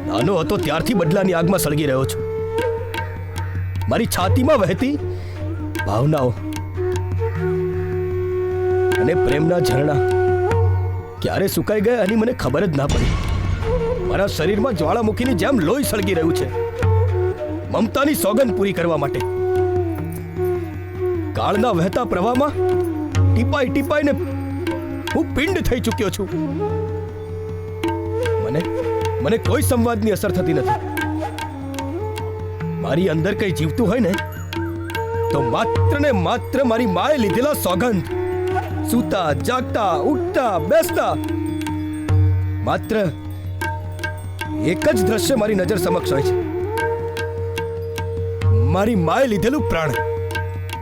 નાનો હતો ત્યારથી બદલાની આગમાં સળગી રહ્યો છું. મારી છાતીમાં વહેતી ભાવનાઓ અને પ્રેમના ઝરણા ક્યારે સુકાઈ ગયા એની મને ખબર જ ના પડી. મારા શરીરમાં જ્વાળામુખીની જેમ લોહી સળગી રહ્યું છે, મમતાની સોગંદ પૂરી કરવા માટે. કાળના વહેતા પ્રવાહમાં ટીપાઈ ટીપાઈને હું પિંડ થઈ ચૂક્યો છું. મને કોઈ સંવાદની અસર થતી નથી. મારી અંદર કંઈ જીવતું હોય ને તો માત્ર ને માત્ર મારી માએ લીધેલા સોગંદ. સૂતા, જાગતા, ઉઠતા, બેસતા માત્ર એક જ દ્રશ્ય મારી નજર સમક્ષ હોય છે. મારી માએ લીધેલું પ્રાણ.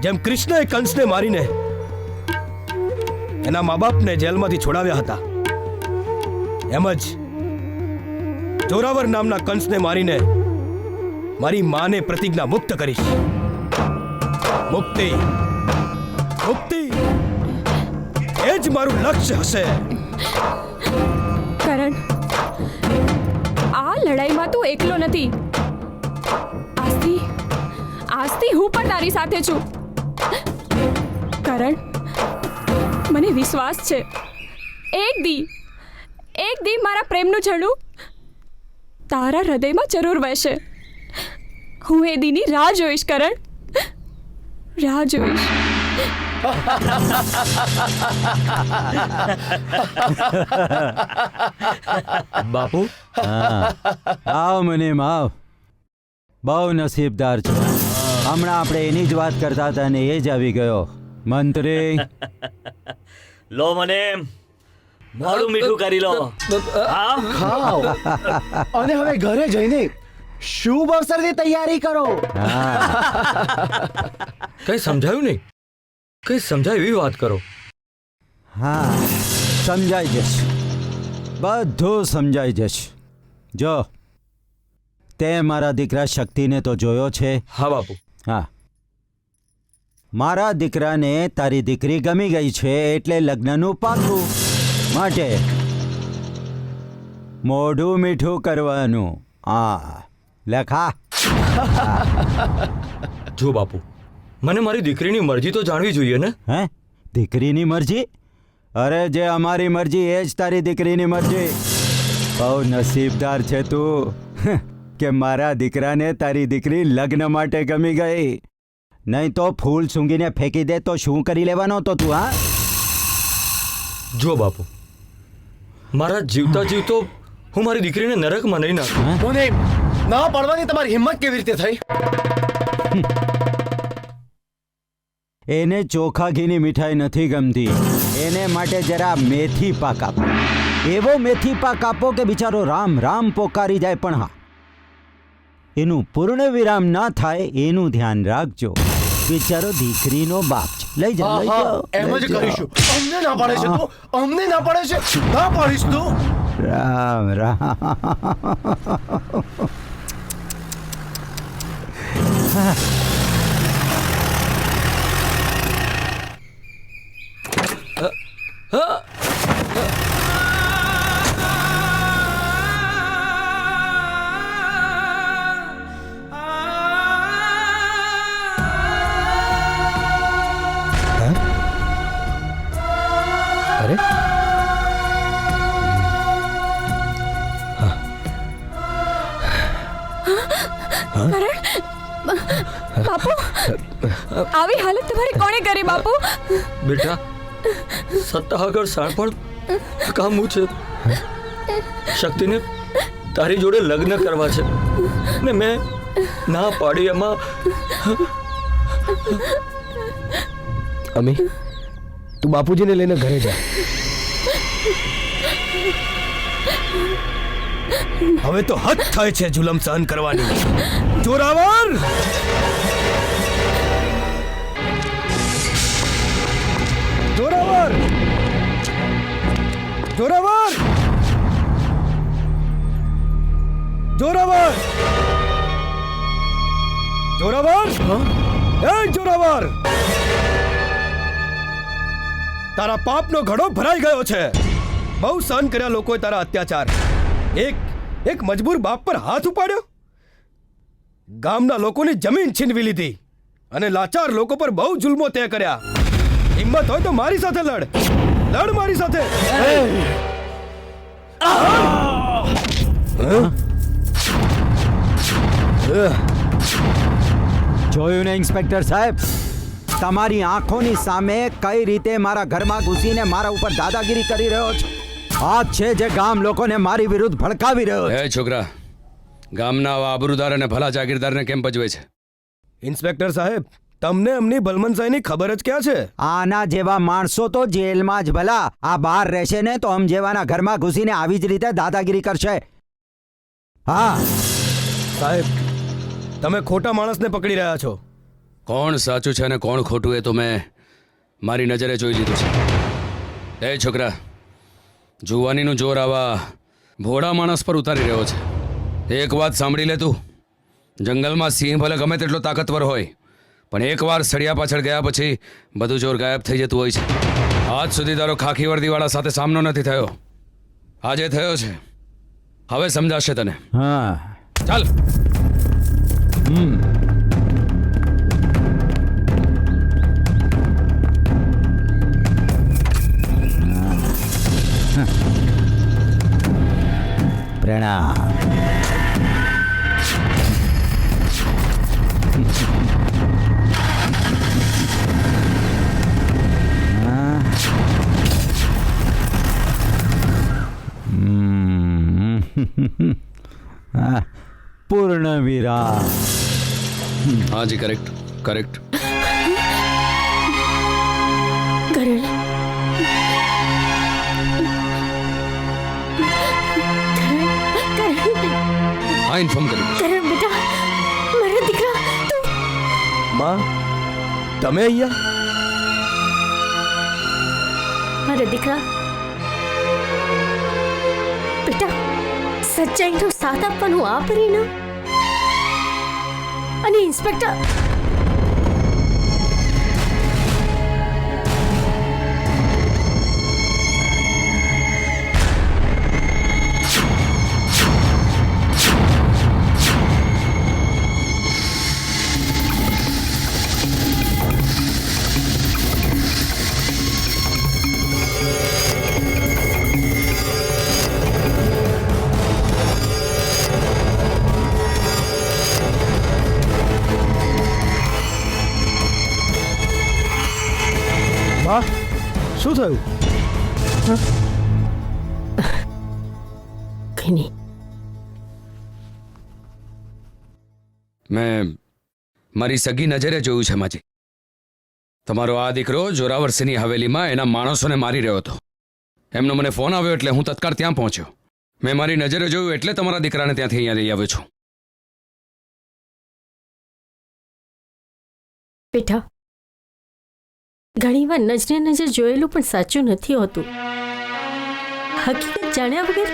જેમ કૃષ્ણએ કંસને મારીને એના મા બાપને જેલમાંથી છોડાવ્યા હતા, એમ જ જોરાવર નામના કંસને મારીને મારી માને પ્રતિજ્ઞા મુક્ત કરીશ. મુક્તિ મુક્તિ એ જ મારું લક્ષ્ય હશે. કરણ, આ લડાઈમાં તું એકલો નથી. આજથી હું પણ તારી સાથે છું. કરણ, મને વિશ્વાસ છે એક દી મારા પ્રેમનું ઝરણું તારા હૃદયમાં જરૂર વહેશે. હું એ દીની રાહ જોઈશ કરણ, રાહ જોઈશ. બાપુ આવ મુનિમ આવ. બહુ નસીબદાર છે. હમણાં આપણે એની જ વાત કરતા હતા ને એ જ આવી ગયો. મંત્રી લો મને મોડું મીઠું કરી લો. ખાઓ અને હવે ઘરે જઈને શુભ અવસરની તૈયારી કરો. કઈ સમજાયું નહીં? કઈ સમજાય એવી વાત કરો. હા, સમજાઈ જશે, બધું સમજાઈ જશે. જો તે મારા દીકરા શક્તિને તો જોયો છે. હા બાપુ. હા, મારા દીકરાને તારી દીકરી ગમી ગઈ છે એટલે લગ્નનું પાકું. માટે મોઢું મીઠું કરવાનું. હા, લખા. જો બાપુ, મને મારી દીકરીની મરજી તો જાણવી જોઈએ ને. હે, દીકરીની મરજી? અરે જે અમારી મરજી એ જ તારી દીકરીની મરજી. બહુ નસીબદાર છે તું કે મારા દીકરાને તારી દીકરી લગ્ન માટે ગમી ગઈ. નહીં તો ફૂલ સૂંઘીને ફેંકી દે તો શું કરી લેવાનો તો તું? હા, જો બાપુ, મારા જીવતા જીવતો હું મારી દીકરીને નરકમાં નહીં નાખું. મને ના પાડવાની તમારી હિંમત કેવી રીતે થઈ? એને ચોખા ઘીની મીઠાઈ નથી ગમતી. એને માટે જરા મેથી પાક આપો. એવો મેથી પાક આપો કે બિચારો રામ રામ પોકારી જાય. પણ હા, એનું પૂર્ણ વિરામ ના થાય એનું ધ્યાન રાખજો. બિચારો દીકરીનો બાપ છે. લઈ જાઓ, લઈ જાઓ. એમ જ કરીશું. અમને ના પાડે છે તું? અમને ના પાડે છે? ના પાડીશ તું? રામ રામ. અરે બાપુ, આવી હાલત તમારી કોણે કરી બાપુ? બેટા, સત્તા આગળ શાણપણ કામું છે. શક્તિને તારી જોડે લગ્ન કરવા છે ને મેં ના પાડી. એમાં અમી, તું બાપુજીને લઈને ઘરે જા. હવે તો હદ થાય છે જુલમ સહન કરવાની. જોરાવર! જોરાવર! જોરાવર! જોરાવર! જોરાવર! એ જોરાવર! તારા પાપનો ઘડો ભરાઈ ગયો છે. બહુ સહન કર્યા લોકોએ તારા અત્યાચાર. એક મજબૂર બાપ પર હાથ ઉપાડ્યો. ગામના લોકોની જમીન છીનવી લીધી અને લાચાર લોકો પર બહુ જુલ્મો તે કર્યા. હિંમત હોય તો મારી સાથે લડ મારી સાથે. જોયું ને ઇન્સ્પેક્ટર સાહેબ, તમારી આંખોની સામે કઈ રીતે મારા ઘરમાં ઘૂસીને મારા ઉપર દાદાગીરી કરી રહ્યો છે. આ છે જે ગામ લોકોને મારી વિરુદ્ધ ભડકાવી રહ્યો છે. એ છોકરા, ગામના આવા આબરૂદાર અને ભલા જાગીરદારને કેમ પજવે છે? ઇન્સ્પેક્ટર સાહેબ, તમને એમની ભલમનસાઈની ખબર જ ક્યાં છે? આના જેવા માણસો તો જેલમાં જ ભલા. આ બહાર રહેશે ને તો આમ જેવાના ઘરમાં ઘૂસીને આવી જ રીતે દાદાગીરી કરશે. હા સાહેબ, તમે ખોટા માણસને પકડી રહ્યા છો. કોણ સાચું છે અને કોણ ખોટું એ તો મેં મારી નજરે જોઈ લીધું છે. એ છોકરા, જુવાનીનું જોર આવા ભોળા માણસ પર ઉતારી રહ્યો છે. એક વાત સાંભળી લે તું. જંગલમાં સિંહ ભલે ગમે તેટલો તાકતવર હોય, પણ એકવાર સળિયા પાછળ ગયા પછી બધું જોર ગાયબ થઈ જતું હોય છે. આજ સુધી તારો ખાખી વર્દીવાળા સાથે સામનો નથી થયો, આજે થયો છે. હવે સમજાશે તને. હા ચાલ. પ્રણામ. પૂર્ણ વિરામ. હાજી, કરેક્ટ કરેક્ટ. કરણ હા, ઇન્ફોર્મ કરી દઈશ. કરણ બેટા, મારા દીકરા તું. માં, તમે અહીંયા? મારા દીકરા બેટા, સચ્ચાઈનો સાથ આપવાનું આ પરિણામ. અને ઇન્સ્પેક્ટર માં, શું થયું? કઈ નહીં. મેં મારી સગી નજરે જોયું છે માજી. તમારો આ દીકરો જોરાવરસિંહની હવેલીમાં એના માણસોને મારી રહ્યો હતો. એમનો મને ફોન આવ્યો એટલે હું તત્કાળ ત્યાં પહોંચ્યો. મેં મારી નજરે જોયું એટલે તમારા દીકરાને ત્યાંથી અહીંયા લઈ આવ્યો છું. બેટા, ઘણીવાર નજરે નજર જોયેલું પણ સાચું નથી હોતું. હકીકત જાણ્યા વગર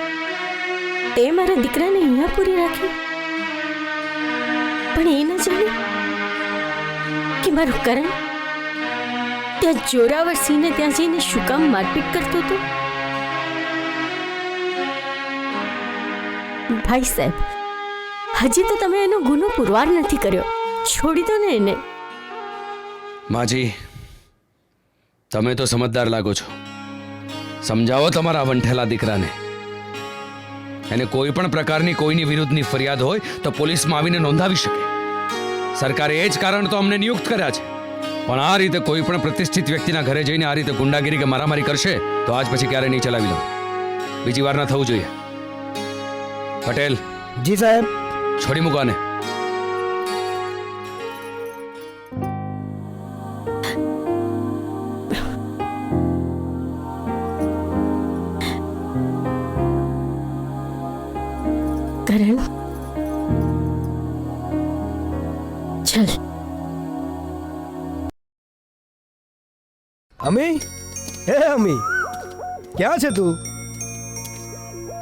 તે મારા દીકરાને અહીંયા પૂરી રાખી, પણ એ ન જાણે કે મારું કરણ ત્યાં જોરાવરસિંહને ત્યાં જઈને શું કામ મારપીટ કરતો હતો. ભાઈ સાહેબ, હજી તો તમે એનો ગુનો પુરવાર નથી કર્યો. છોડી દો ને એને. માજી, તમે તો સમજદાર લાગો છો. સમજાવો તમારા વંઠેલા દીકરાને. એને કોઈ પણ પ્રકારની કોઈની વિરુદ્ધની ફરિયાદ હોય તો પોલીસમાં આવીને નોંધાવી શકે. સરકારે એ જ કારણ તો અમને નિયુક્ત કર્યા છે. પણ આ રીતે કોઈ પણ પ્રતિષ્ઠિત વ્યક્તિના ઘરે જઈને આ રીતે ગુંડાગીરી કે મારામારી કરશે તો આજ પછી ક્યારે નહીં ચલાવી લઉં. બીજી વાર ના થવું જોઈએ. પટેલ. જી સાહેબ. છોડી મૂકવાને. કરણ, ચલ. અમી, હે અમી, ક્યાં છે તું?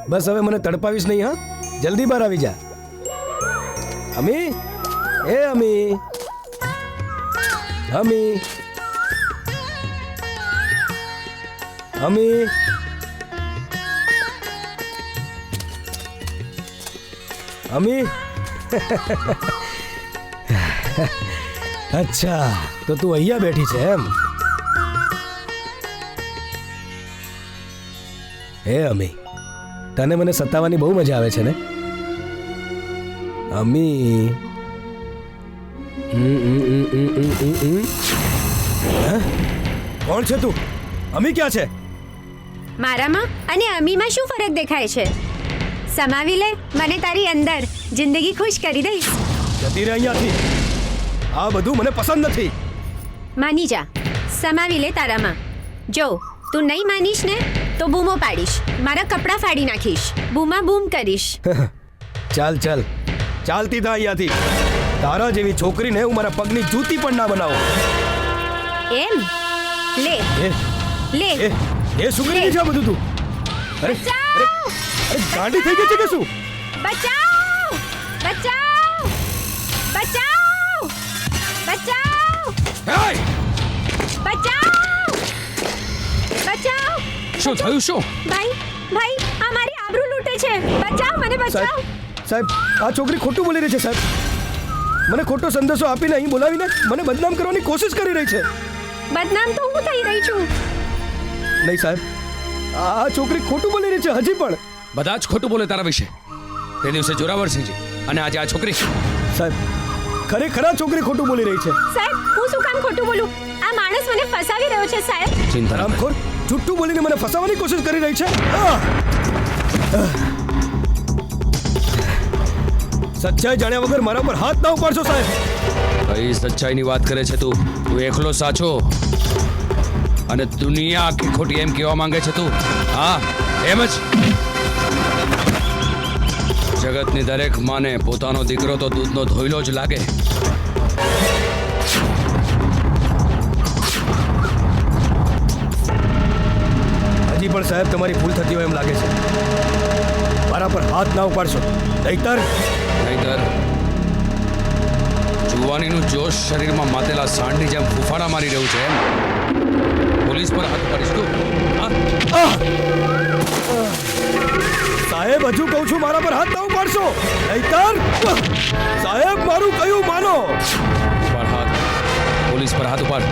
બસ હવે મને તડપાવીશ નહીં, હા? જલ્દી બહાર આવી જા. અમી, હે અમી, અમી, અમી. અમી. અચ્છા, તો તું અહીંયા બેઠી છે એમ? હે અમી, તને મને સતાવવાની બહુ મજા આવે છે ને? અમી. કોણ છે તું? અમી ક્યાં છે? મારામાં અને અમીમાં શું ફરક દેખાય છે? સમાવી લે મને તારી અંદર, જિંદગી ખુશ કરી દઈશ. જતી રહે અહીંયાથી. આ બધું મને પસંદ નથી. માની જા, સમાવી લે તારામાં. જો તું નહીં માનીશ ને તો બૂમો પાડીશ, મારા કપડાં ફાડી નાખીશ, બૂમા બૂમ કરીશ. ચાલ ચાલ, ચાલતી થા અહીંયાથી. તારા જેવી છોકરીને હું મારા પગની જૂતી પણ ના બનાવું. એમ લે લે. એ શું કરી છે બધું તું? અરે અરે અરે ગાંડી થઈ ગઈ છે કે શું? બચાવ! બચાવ બચાવ બચાવ બચાવ બચાવ શું થયું શું ભાઈ ભાઈ આ મારી આબરૂ લૂંટે છે બચાવ મને બચાવ સાહેબ આ છોકરી ખોટું બોલી રહી છે સાહેબ મને ખોટો સંદેશો આપીને અહીં બોલાવીને મને બદનામ કરવાની કોશિશ કરી રહી છે બદનામ તો હું થઈ રહી છું નહીં સાહેબ આ છોકરી ખોટું બોલી રહી છે હજી પણ બધા જ ખોટું બોલે તારા વિશે તે દિવસે જોરાવરસિંહજી અને આજે આ છોકરી સાહેબ ખરેખર આ છોકરી ખોટું બોલી રહી છે સાહેબ હું શું કામ ખોટું બોલું આ માણસ મને ફસાવી રહ્યો છે સાહેબ ચિંતા ના કર. હરામખોર જુઠ્ઠું બોલીને મને ફસાવવાની કોશિશ કરી રહી છે સચ્ચાઈ જાણ્યા વગર મારા પર હાથ ના ઉપાડશો સાહેબ કઈ સચ્ચાઈની વાત કરે છે તું એકલો સાચો અને દુનિયા આખી ખોટી એમ કહેવા માંગે છે તું હા એમ જ જગતની દરેક માને પોતાનો દીકરો તો દૂધનો ધોઈલો જ લાગે હજી પણ સાહેબ તમારી ભૂલ થતી હોય એમ લાગે છે મારા પર હાથ ના ઉપાડશો નહીતર જુવાનીનું જોશ શરીરમાં માતેલા સાંડની જેમ ફૂફાડા મારી રહ્યું છે એમ પોલીસ પર હાથ ઉપાડીશ તું સાહેબ હજુ કહું છું મારા પર હાથ ના ઉપાડશો નહીતર સાહેબ મારું કયું માનો ઉપાડ હાથ પોલીસ પર હાથ ઉપાડ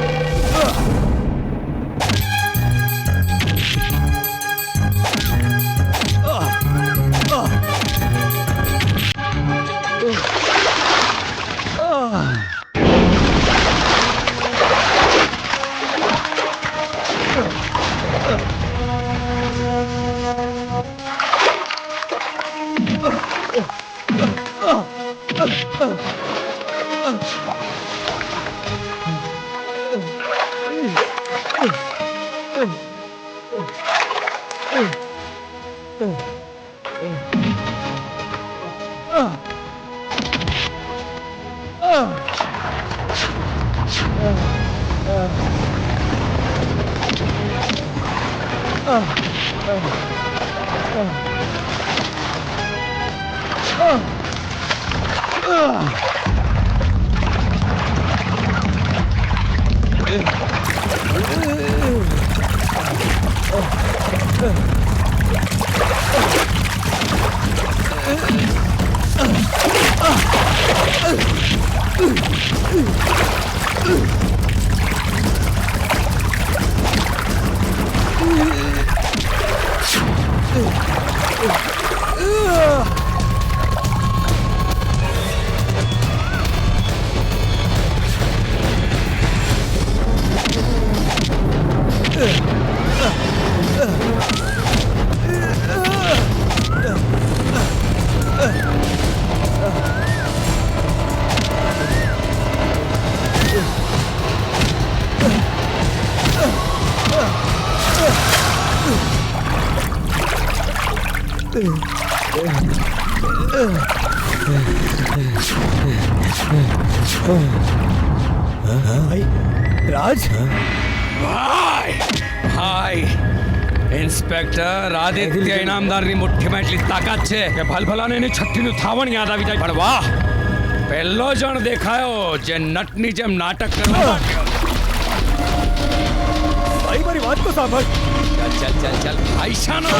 રાજ હાય ઇન્સ્પેક્ટર આદિત્ય ઇનામદારની મુઠ્ઠીમાં એટલી તાકાત છે કે ભલભલાને એની છઠ્ઠીનું થાવણ યાદ આવી જાય પણ વાહ પહેલો જણ દેખાયો જે નટની જેમ નાટક કરવા ભાઈ મારી વાત તો સાંભળ ચાલ ચાલ ચાલ આઈશાનો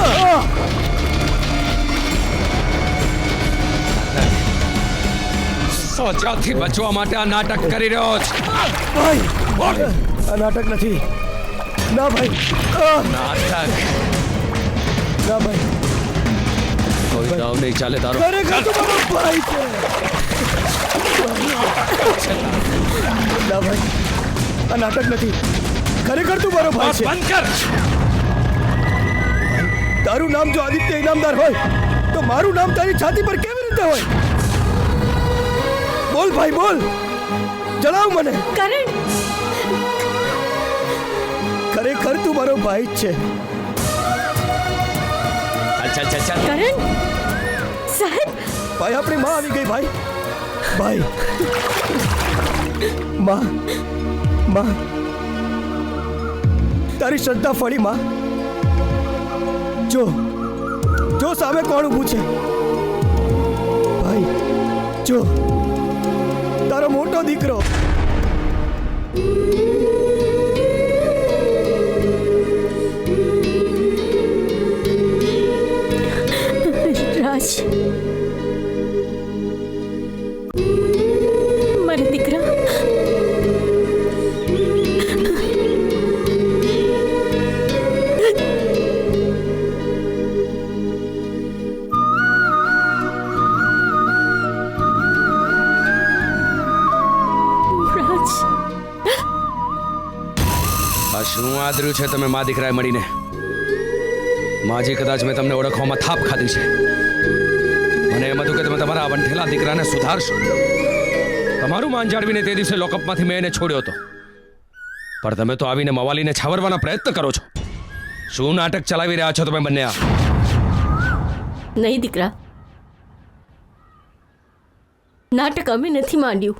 સજાથી બચવા માટે આ નાટક કરી રહ્યો છે ભાઈ આ નાટક નથી ના ભાઈ નાટક ના ભાઈ કોઈ દાવ નહીં ચાલે તારો ખરેખર તું મારો ભાઈ છે ના ભાઈ આ નાટક નથી ખરેખર તું મારો ભાઈ છે બંધ કર તારું નામ જો આદિત્ય ઇનામદાર હોય તો મારું નામ તારી છાતી પર કેવી રીતે હોય બોલ ભાઈ બોલ જણાવ મને કરણ ખરેખર તું મારો ભાઈ જ છે ચાલ ચાલ ચાલ કરણ સાહેબ ભાઈ આપણી માં આવી ગઈ ભાઈ ભાઈ માં તારી શ્રદ્ધા ફળી માં જો સામે કોણ ઊભું છે ભાઈ જો તારો મોટો દીકરો રાજ, મારા દીકરા, આ શું આદર્યું છે તમે મા દીકરાએ મળીને? માજી કદાચ મેં તમને ઓળખવામાં થાપ ખાધી છે. મને એમ હતું કે તમે તમારા વંઠેલા દીકરાને સુધારશો. તમારું માન જાળવીને તે દિવસે લોકઅપમાંથી મેં એને છોડ્યો હતો. પણ તમે તો આવીને મવાલીને છાવરવાના પ્રયત્ન કરો છો. શું નાટક ચલાવી રહ્યા છો તમે બંને? આ નહીં દીકરા, નાટક અમે નથી માંડ્યું,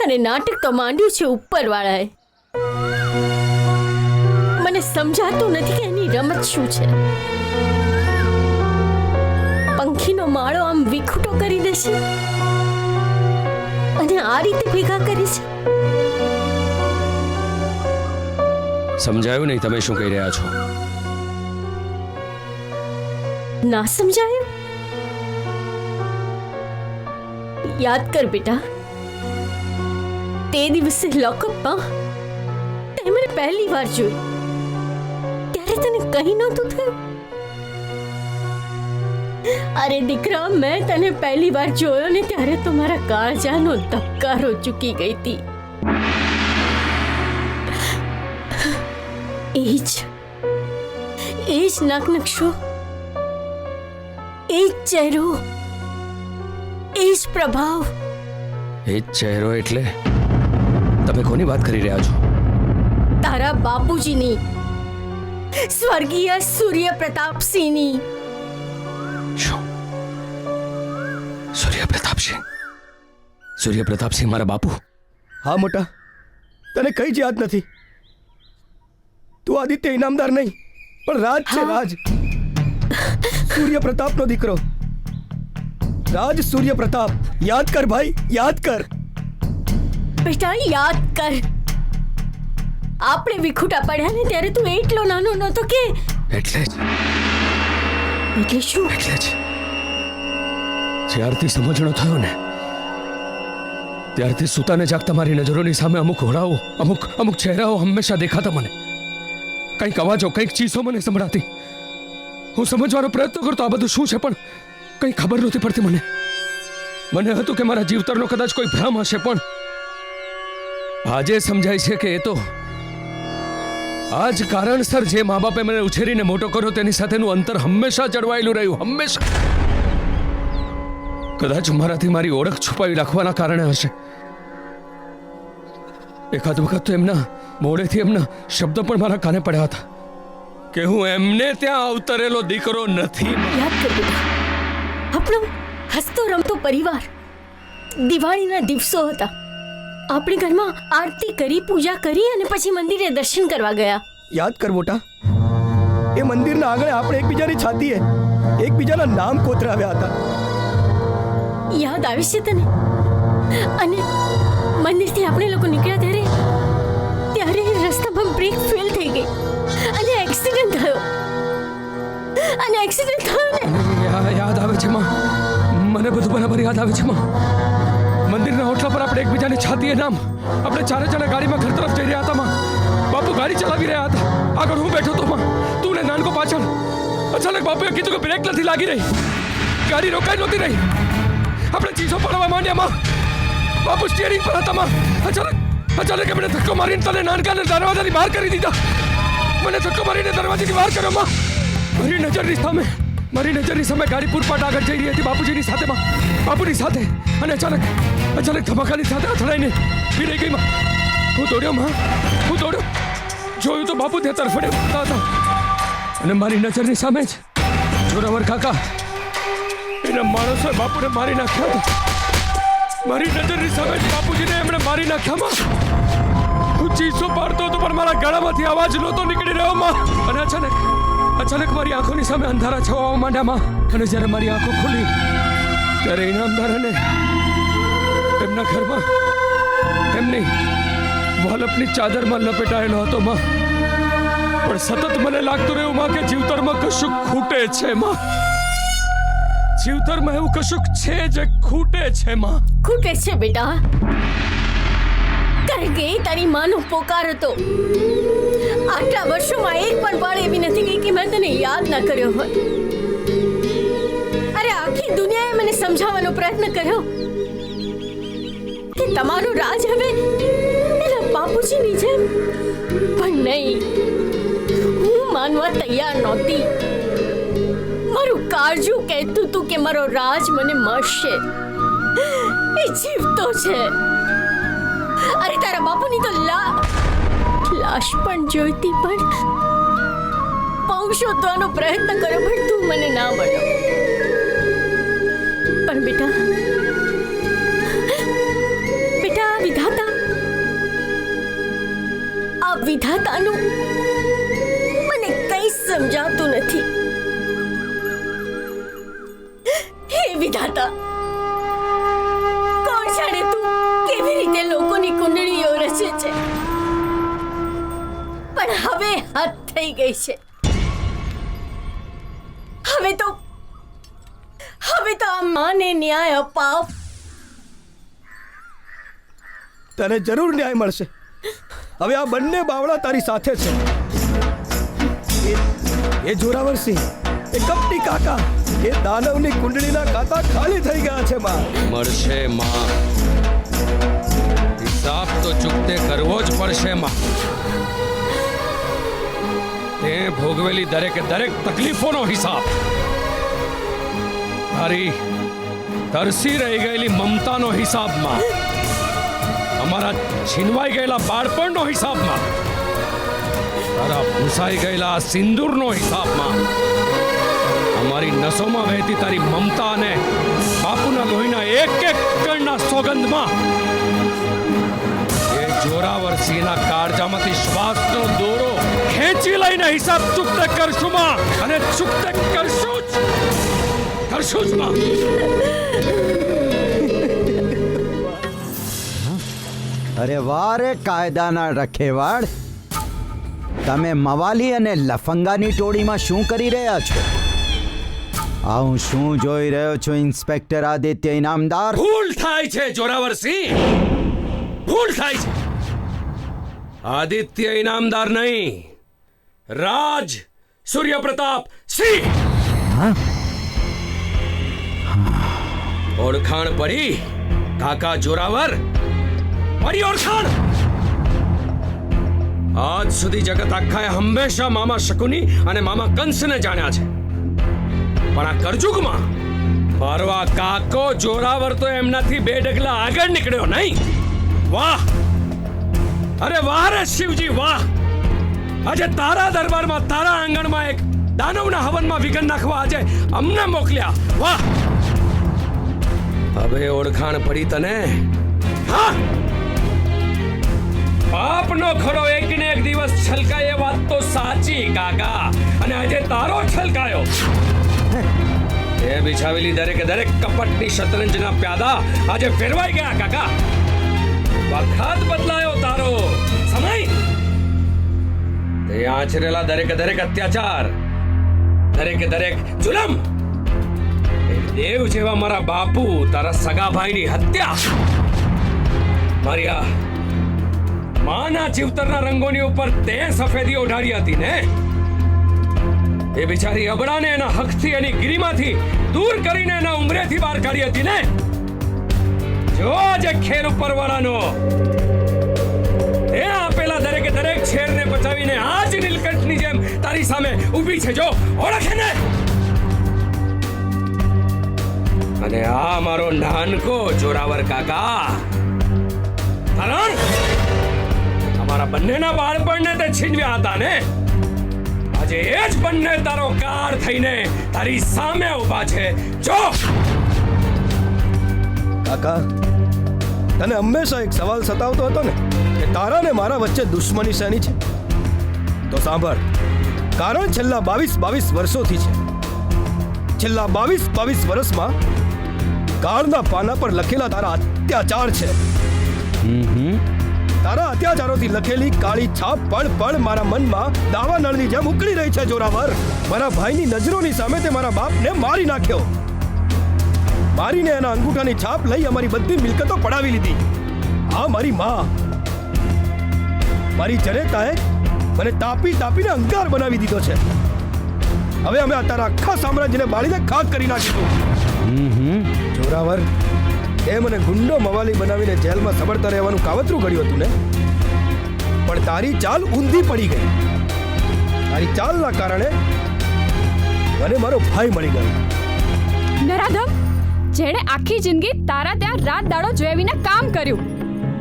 અને નાટક તો માંડ્યું છે ઉપરવાળાએ. મને સમજાતું નથી કે એની રમત શું છે. પંખીનો માળો આમ વિખૂટો કરી દેશે અને આ રીતે ભેગા કરી છે. સમજાયું નહીં તમે શું કહી રહ્યા છો? ના સમજાયું? યાદ કર બેટા, તે દિવસે લોકઅપમાં તે મને પહેલી વાર જોઈ, ત્યારે તને કઈ નહોતું થયું? અરે દીકરા, મેં તને પહેલી વાર જોયો ને ત્યારે તો મારા કાળજાનો ધબકારો ચૂકી ગઈ હતી. એ જ નકનકશો, એ જ ચહેરો, એ જ પ્રભાવ. એ જ ચહેરો એટલે તમે કોની વાત કરી રહ્યા છો? તારા બાપુજીની, સ્વર્ગીય સૂર્ય પ્રતાપસિંહની. શું? સૂર્ય પ્રતાપસિંહ? સૂર્ય પ્રતાપસિંહ મારા બાપુ? હા મોટા, તને કઈ જ યાદ નથી? તું આદિત્ય ઇનામદાર નહીં પણ રાજ છે. રાજ, સૂર્ય પ્રતાપનો દીકરો રાજ, સૂર્ય પ્રતાપ. યાદ કર ભાઈ, યાદ કર બેટા, યાદ કર. આપણે વિખૂટા પડ્યા ને ત્યારે તું એટલો નાનો નહોતો કે. એટલે જ. એટલે શું? એટલે જ જ્યારથી સમજણો થયો ને ત્યારથી સુતાને જાગતા મારી નજરોની સામે અમુક ઘોડાઓ, અમુક ચહેરાઓ હંમેશા દેખાતા મને. કંઈક અવાજો, કંઈક ચીસો મને સંભળાતી. હું સમજવાનો પ્રયત્ન કરતો આ બધું શું છે, પણ કંઈ ખબર નહોતી પડતી મને. મને હતું કે મારા જીવતરનો કદાચ કોઈ ભ્રમ હશે, પણ આજે સમજાય છે કે એ તો આ જ કારણસર જે મા બાપે મને ઉછેરીને મોટો કર્યો તેની સાથેનું અંતર હંમેશા જળવાયેલું રહ્યું. હંમેશા. કદાચ મારાથી મારી ઓળખ છુપાવી રાખવાના કારણે હશે. એકાદ વખત તો એમના મોડેથી એમના શબ્દો પણ મારા કાને પડ્યા હતા કે હું એમને ત્યાં અવતરેલો દીકરો નથી. યાદ કર બેટા, આપણો હસતો રમતો પરિવાર. દિવાળીના દિવસો હતા. આપણે ઘરમાં આરતી કરી, પૂજા કરી અને પછી મંદિરે દર્શન કરવા ગયા. યાદ કર મોટા, એ મંદિરના આંગણે આપણે એકબીજાની છાતીએ એકબીજાના નામ કોતરાવ્યા હતા. યાદ આવે છે તને? અને મંદિરથી આપણે લોકો નીકળ્યા ત્યારે રસ્તામાં બ્રેક ફેલ થઈ ગઈ અને એક્સિડન્ટ થયો. યાદ આવે છે માં, મને બધું બરાબર યાદ આવે છે માં. મંદિરના હોટલા પર આપણે એકબીજાની છાતીએ નામ. આપણે ચારે જણા ગાડીમાં ઘર તરફ જઈ રહ્યા હતા માં. બાપુ ગાડી ચલાવી રહ્યા હતા, આગળ હું બેઠો હતો માં, તું ને નાનકો પાછળ. અચાનક બાપુએ કીધું કે બ્રેક નથી લાગી રહી, ગાડી રોકાઈ નહોતી રહી. આપણે ચીસો પાડવા માંડ્યા માં. બાપુ સ્ટીયરિંગ પર હતા માં. અચાનક એમણે ધક્કો મારીને તને નાનકાને દરવાજાની બહાર કરી દીધા. મને ધક્કો મારીને દરવાજાની બહાર કર્યો માં. મારી નજરની સામે ગાડી પૂરપાટ આગળ જઈ રહી હતી બાપુજીની સાથે માં, બાપુની સાથે. અને અચાનક ધમાકાની સાથે અથડાઈને પીડાઈ ગઈ માં. હું દોડ્યો, જોયું તો બાપુ તે તરફડે ઉડતા હતા અને મારી નજરની સામે જ જોરાવર કાકા એના માણસોએ બાપુને મારી નાખ્યો હતો. મારી નજરની સામે જ બાપુજીને એમણે મારી નાખ્યા માં. હું ચીસો પાડતો હતો પણ મારા ગળામાંથી અવાજ નહોતો નીકળી રહ્યો માં. અને અચાનક મારી આંખોની સામે અંધારા છવાવા માંડ્યા માં. અને જ્યારે મારી આંખો ખુલી ત્યારે ઇનામદાર અને એમના ઘરમાં એમની વોલપની ચાદરમાં લપેટાયેલો હતો માં. પણ સતત મને લાગતું રહ્યું માં કે જીવતરમાં કશુંક ખૂટે છે માં. જીવતરમાં એવું કશુંક છે જે ખૂટે છે માં. ખૂટે છે બેટા, કારણ કે એ તારી માનો પોકાર હતો. આટલા વર્ષોમાં એક પણ પળ એવી નથી ગઈ કે મેં તને યાદ ના કર્યો હોય. અરે આખી દુનિયાએ મને સમજાવવાનો પ્રયત્ન કર્યો કે તમારું રાજ હવે એના બાપુજીની જેમ, પણ નહીં, હું માનવા તૈયાર નહોતી. મારું કાળજું કહેતું તું કે મારો રાજ મને મળશે. એ જીવતો છે. અરે તારા બાપુની તો લાશ પણ જોઈતી, પણ પગ શોધવાનો પ્રયત્ન કર્યો, પણ તું મને ના મળ્યો. પણ બેટા આ વિધાતાનું મને કંઈ સમજાતું નથી. હે વિધાતા, કોણ જાણે તું કેવી રીતે લોકોની કુંડળીઓ રચે છે. પણ હવે હદ થઈ ગઈ છે. હવે તો આ માને ન્યાય અપાવ. તને જરૂર ન્યાય મળશે. હવે આ બંને બાવળા તારી સાથે છે. એ જોરાવરસિંહ, એ કપટી કાકા, એ દાનવની કુંડળીના ખાતા ખાલી થઈ ગયા છે માં. મળશે માં. હિસાબ તો ચૂકતે કરવો જ પડશે માં. તે ભોગવેલી દરેકે દરેક તકલીફોનો હિસાબ, તારી તરસી રહી ગયેલી મમતાનો હિસાબમાં, અમારા છીનવાઈ ગયેલા બાળપણનો હિસાબમાં, તારા ભૂસાઈ ગયેલા સિંદૂરનો હિસાબમાં, અમારી નસોમાં વહેતી તારી મમતા અને બાપુના લોહીના એક એક કણના સોગંદમાં, એ જોરાવરસિંહના કાળજામાંથી શ્વાસનો દોરો ખેંચી લઈને હિસાબ ચૂકતે કરશું માં. અને ચૂકતે કરશું જ માં. અરે વાહ રે કાયદાના રખેવાળ, તમે મવાલી અને લફંગાની ટોળીમાં શું કરી રહ્યા છો? આ હું શું જોઈ રહ્યો છું ઇન્સ્પેક્ટર આદિત્ય ઇનામદાર? ભૂલ થાય છે જોરાવરસિંહ, ભૂલ થાય છે. આદિત્ય ઇનામદાર નહીં, રાજ સૂર્યપ્રતાપ સિંહ. ઓળખાણ પડી કાકા જોરાવર? પડી ઓળખાણ? આજ સુધી જગત આખાએ હંમેશા મામા શકુની અને મામા કંસને જાણ્યા છે, પણ આ કરજુગમાં મારો આ કાકો જોરાવર તો એમનાથી બે ડગલા આગળ નીકળ્યો નહીં. વાહ, અરે વાહ રે શિવજી વાહ. આજે તારા દરબારમાં, તારા આંગણમાં એક દાનવના હવનમાં વિઘન નાખવા આજે અમને મોકલ્યા. વાહ. હવે ઓળખાણ પડી તને? હા, બાપનો ખરો એક ને એક દિવસ છલકાય એ વાત તો સાચી કાકા, અને આજે તારો છલકાયો. એ બિછાવેલી દરેકે દરેક કપટની શતરંજના પ્યાદા આજે ફેરવાઈ ગયા કાકા. વખત બદલાયો તારો, સમય. તે આચરેલા દરેકે દરેક અત્યાચાર, દરેકે દરેક જુલમ, દેવ જેવા મારા બાપુ, તારા સગા ભાઈની હત્યા, મારી આ માના જીવતરના રંગોની ઉપર તે સફેદી ઓઢાડી હતી ને. એ બિચારી અબડાને એના હકથી, એની ગિરીમાંથી દૂર કરીને એના ઉમરેથી બહાર કાઢી હતી ને. જો આજે ખેર ઉપર વાળાનો એ આપેલા દરેકે દરેક છેરને બચાવીને આજ નીલકંઠની જેમ તારી સામે ઊભી છે. જો ઓળખે ને. અને આ મારો નાનકો જોરાવર કાકા તરણ, અમારા બંનેના બાળપણને તે છીનવ્યા હતા ને. આજે એ જ બંને તારો કાર થઈને તારી સામે ઊભા છે. જો કાકા, તને હંમેશા એક સવાલ સતાવતો હતો ને કે તારા ને મારા વચ્ચે દુશ્મની શેની છે? તો સાંભળ, કારણ છેલ્લા 22 વર્ષોથી છે. છેલ્લા 22 વર્ષમાં કાળના પાના પર લખેલા તારા અત્યાચાર છે. તારા અત્યાચારોથી લખેલી કાળી છાપ પણ મારા મનમાં દાવા નળની જેમ ઉકળી રહી છે. જોરાવર, મારા ભાઈની નજરોની સામે તે મારા બાપને મારી નાખ્યો. મારીને એના અંગૂઠાની છાપ લઈ અમારી બધી મિલકતો પડાવી લીધી. આ મારી માં, મારી જનેતાએ મને તાપીને અંગાર બનાવી દીધો છે. હવે અમે તારા આખા સામ્રાજ્યને બાળીને ખાક કરી નાખીશું. જોરાવર, એ મને ગુંડો મવાલી બનાવીને જેલમાં સબડતા રહેવાનું કાવતરું ઘડ્યું હતું ને, પણ તારી ચાલ ઊંધી પડી ગઈ. તારી ચાલના કારણે મને મારો ભાઈ મળી ગયો. નરાધમ, જેણે આખી જિંદગી તારા ત્યાં રાત દાડો જોયા વિના કામ કર્યું,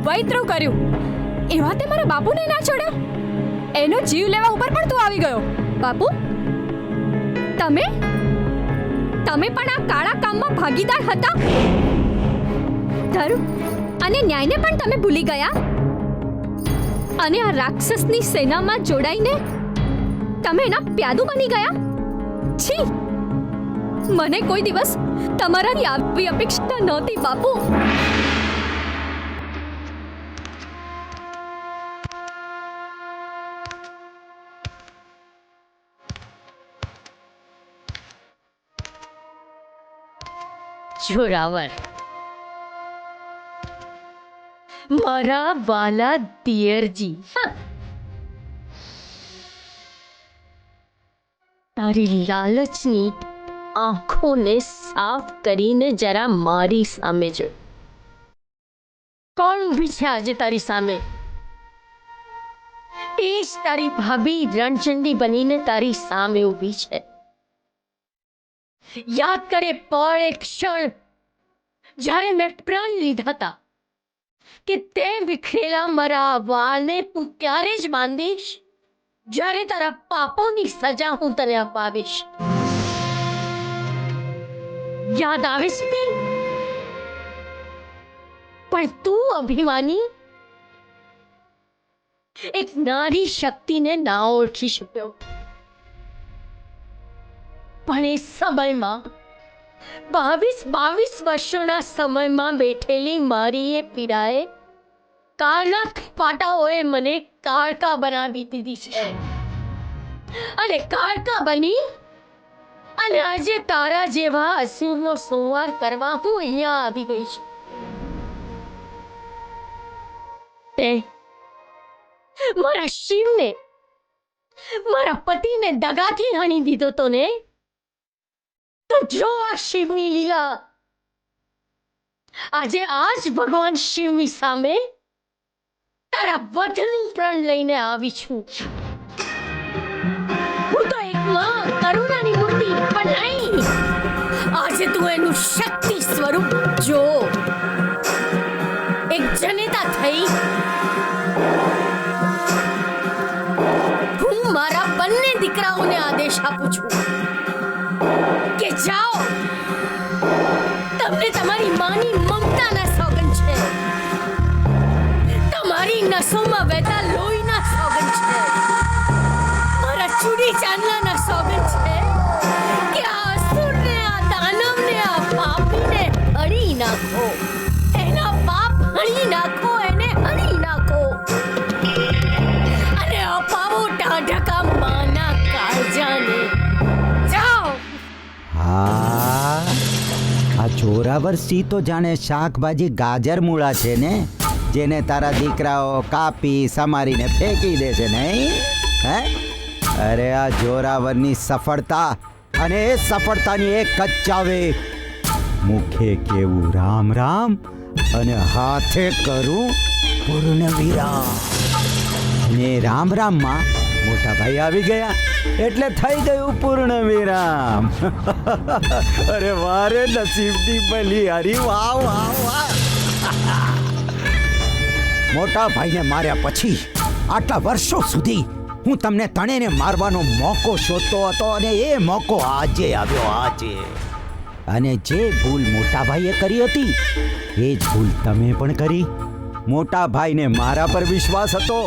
વૈતરું કર્યું, એવા તે મારા બાપુને ના છોડ્યો. એનો જીવ લેવા ઉપર પણ તું આવી ગયો. બાપુ, તમે પણ આ કાળા કામમાં ભાગીદાર હતા. ધર્મ અને ન્યાયને પણ તમે ભૂલી ગયા અને આ રાક્ષસની સેનામાં જોડાઈને તમે એના પ્યાદુ બની ગયા. છી, મને કોઈ દિવસ તમારાની આવી અપેક્ષા નહોતી બાપુ. જોરાવર, મારા વાલા દિયરજી, તારી લાલચની આંખોને સાફ કરીને જરા મારી સામે જો. કોણ ઊભી છે આજે તારી સામે? એ જ તારી ભાભી રણચંડી બનીને તારી સામે ઊભી છે. યાદ કરે પણ એક ક્ષણ જ્યારે મેં પ્રાણ લીધા હતા કે તે વિખરેલા મારા વાળને તું ત્યારે જ બાંધીશ જ્યારે તારા પાપોની સજા હું તને અપાવીશ. યાદ આવે છે? પણ તું અભિમાની એક નારી શક્તિને ના ઓળખી શક્યો. પણ એ સમયમાં 22 વર્ષોના સમયમાં બેઠેલી મારી એ પીડાએ કાળના પાટાઓએ મને કાળકા બનાવી દીધી છે. અને કાળકા બની અને આજે તારા જેવા અસુરનો સંહાર કરવા હું અહીંયા આવી ગઈ છું. તે મારા શિવને, મારા પતિને દગાથી હાણી દીધો તો ને, તો જો આ શિવની લીલા. આજે આજ ભગવાન શિવની સામે તારા વધનું પ્રણ લઈને આવી છું. હું તો એક માં કરુણાની મૂર્તિ પણ નહીં. આજે તું એનું શક્તિ સ્વરૂપ જો. એક જનેતા થઈ હું મારા બંને દીકરાઓને આદેશ આપું છું કે જાઓ. તમને તમારી માની મમતાના સોગંદ છે, તમારી નસોમાં વહેતા લોહીના સોગંદ છે, મારા ચૂડી ચાંદલાના સોગંદ છે કે આ અસુરને, આ દાનવને, આ પાપીને હણી નાખો. એના પાપ હણી નાખો, એને હણી નાખો અને અપાવો ટાઢકા માના કાળજાને. જાઓ. હા, આ જોરાવર સિંહ તો જાણે શાકભાજી ગાજર મૂળા છે ને, જેને તારા દીકરાઓ કાપી સમારીને ફેંકી દે છે નહીં? હે? અરે આ જોરાવરની સફળતા અને એ સફળતાની એક જ ચાવે, મુખે કેવું રામ રામ અને હાથે કરું પૂર્ણ વિરામ. અને રામ રામમાં મોટા ભાઈ આવી ગયા એટલે થઈ ગયું પૂર્ણ વિરામ. અરે વારે નસીબની ભલી હરી, વાહ વાહ વાહ. મોટા ભાઈને માર્યા પછી આટલા વર્ષો સુધી હું તમને ત્રણેયને મારવાનો મોકો શોધતો હતો અને એ મોકો આજે આવ્યો. આજે અને જે ભૂલ મોટા ભાઈએ કરી હતી એ જ ભૂલ તમે પણ કરી. મોટા ભાઈને મારા પર વિશ્વાસ હતો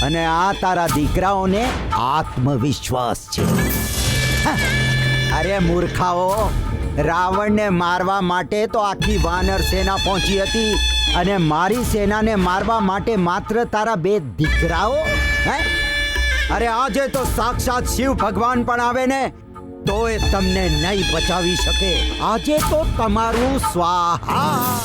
અને આ તારા દીકરાઓને આત્મવિશ્વાસ છે. અરે મૂર્ખાઓ, રાવણને મારવા માટે તો આખી વાનર સેના પહોંચી હતી અને મારી સેનાને મારવા માટે માત્ર તારા 2 દીકરાઓ હે? અરે આજે તો સાક્ષાત શિવ ભગવાન પણ આવે ને તો એ તમને નહીં બચાવી શકે. આજે તો તમારું સ્વાહા.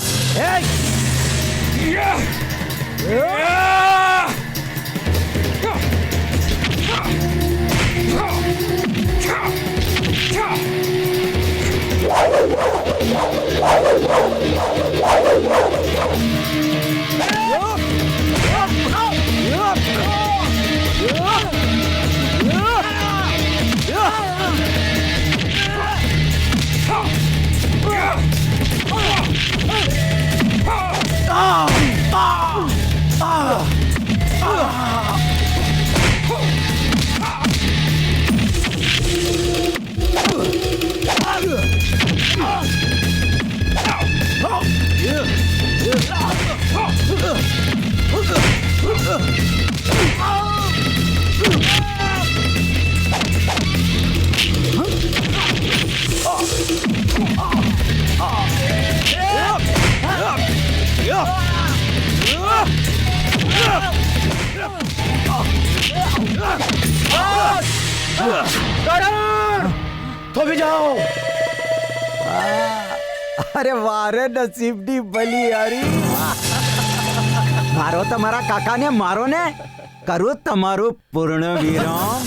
થોભી જાઓ. અરે વારે નસીબની ભલી હારી. મારો તમારા કાકાને મારો ને કરું તમારું પૂર્ણ વિરામ.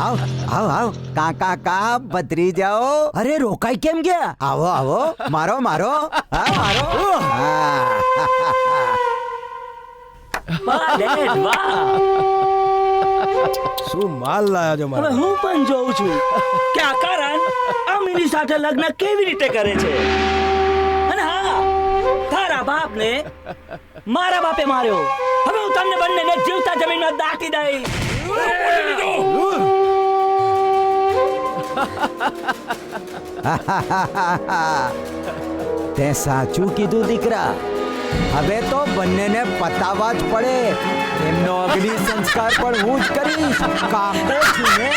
આવ આવ આવ કાકા કા બદરી જાઓ. અરે રોકાઈ કેમ ગયા? આવો આવો મારો મારો હા મારો. શું માલ લાયા છો હવે મારા? હું પણ જોઉં છું કે આ કરણ અમીની સાથે લગ્ન કેવી રીતે કરે છે. અને હા, તારા બાપને મારા બાપે માર્યો. હવે હું તમને બંનેને જીવતા જમીનમાં દાટી દઈશ. તે સાચું કીધું દીકરા. હવે તો બંનેને પતાવા જ પડે. એમનો અગ્નિ સંસ્કાર પણ હું જ કરીશ. કાકો છું ને.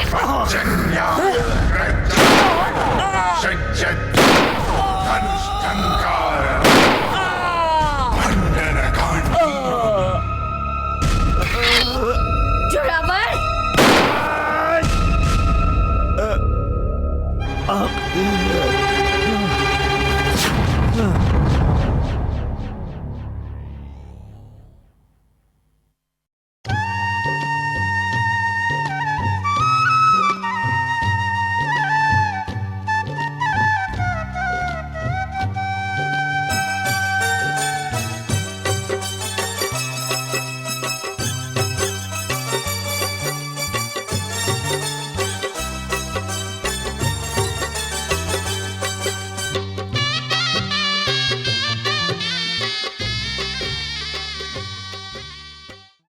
Dojanya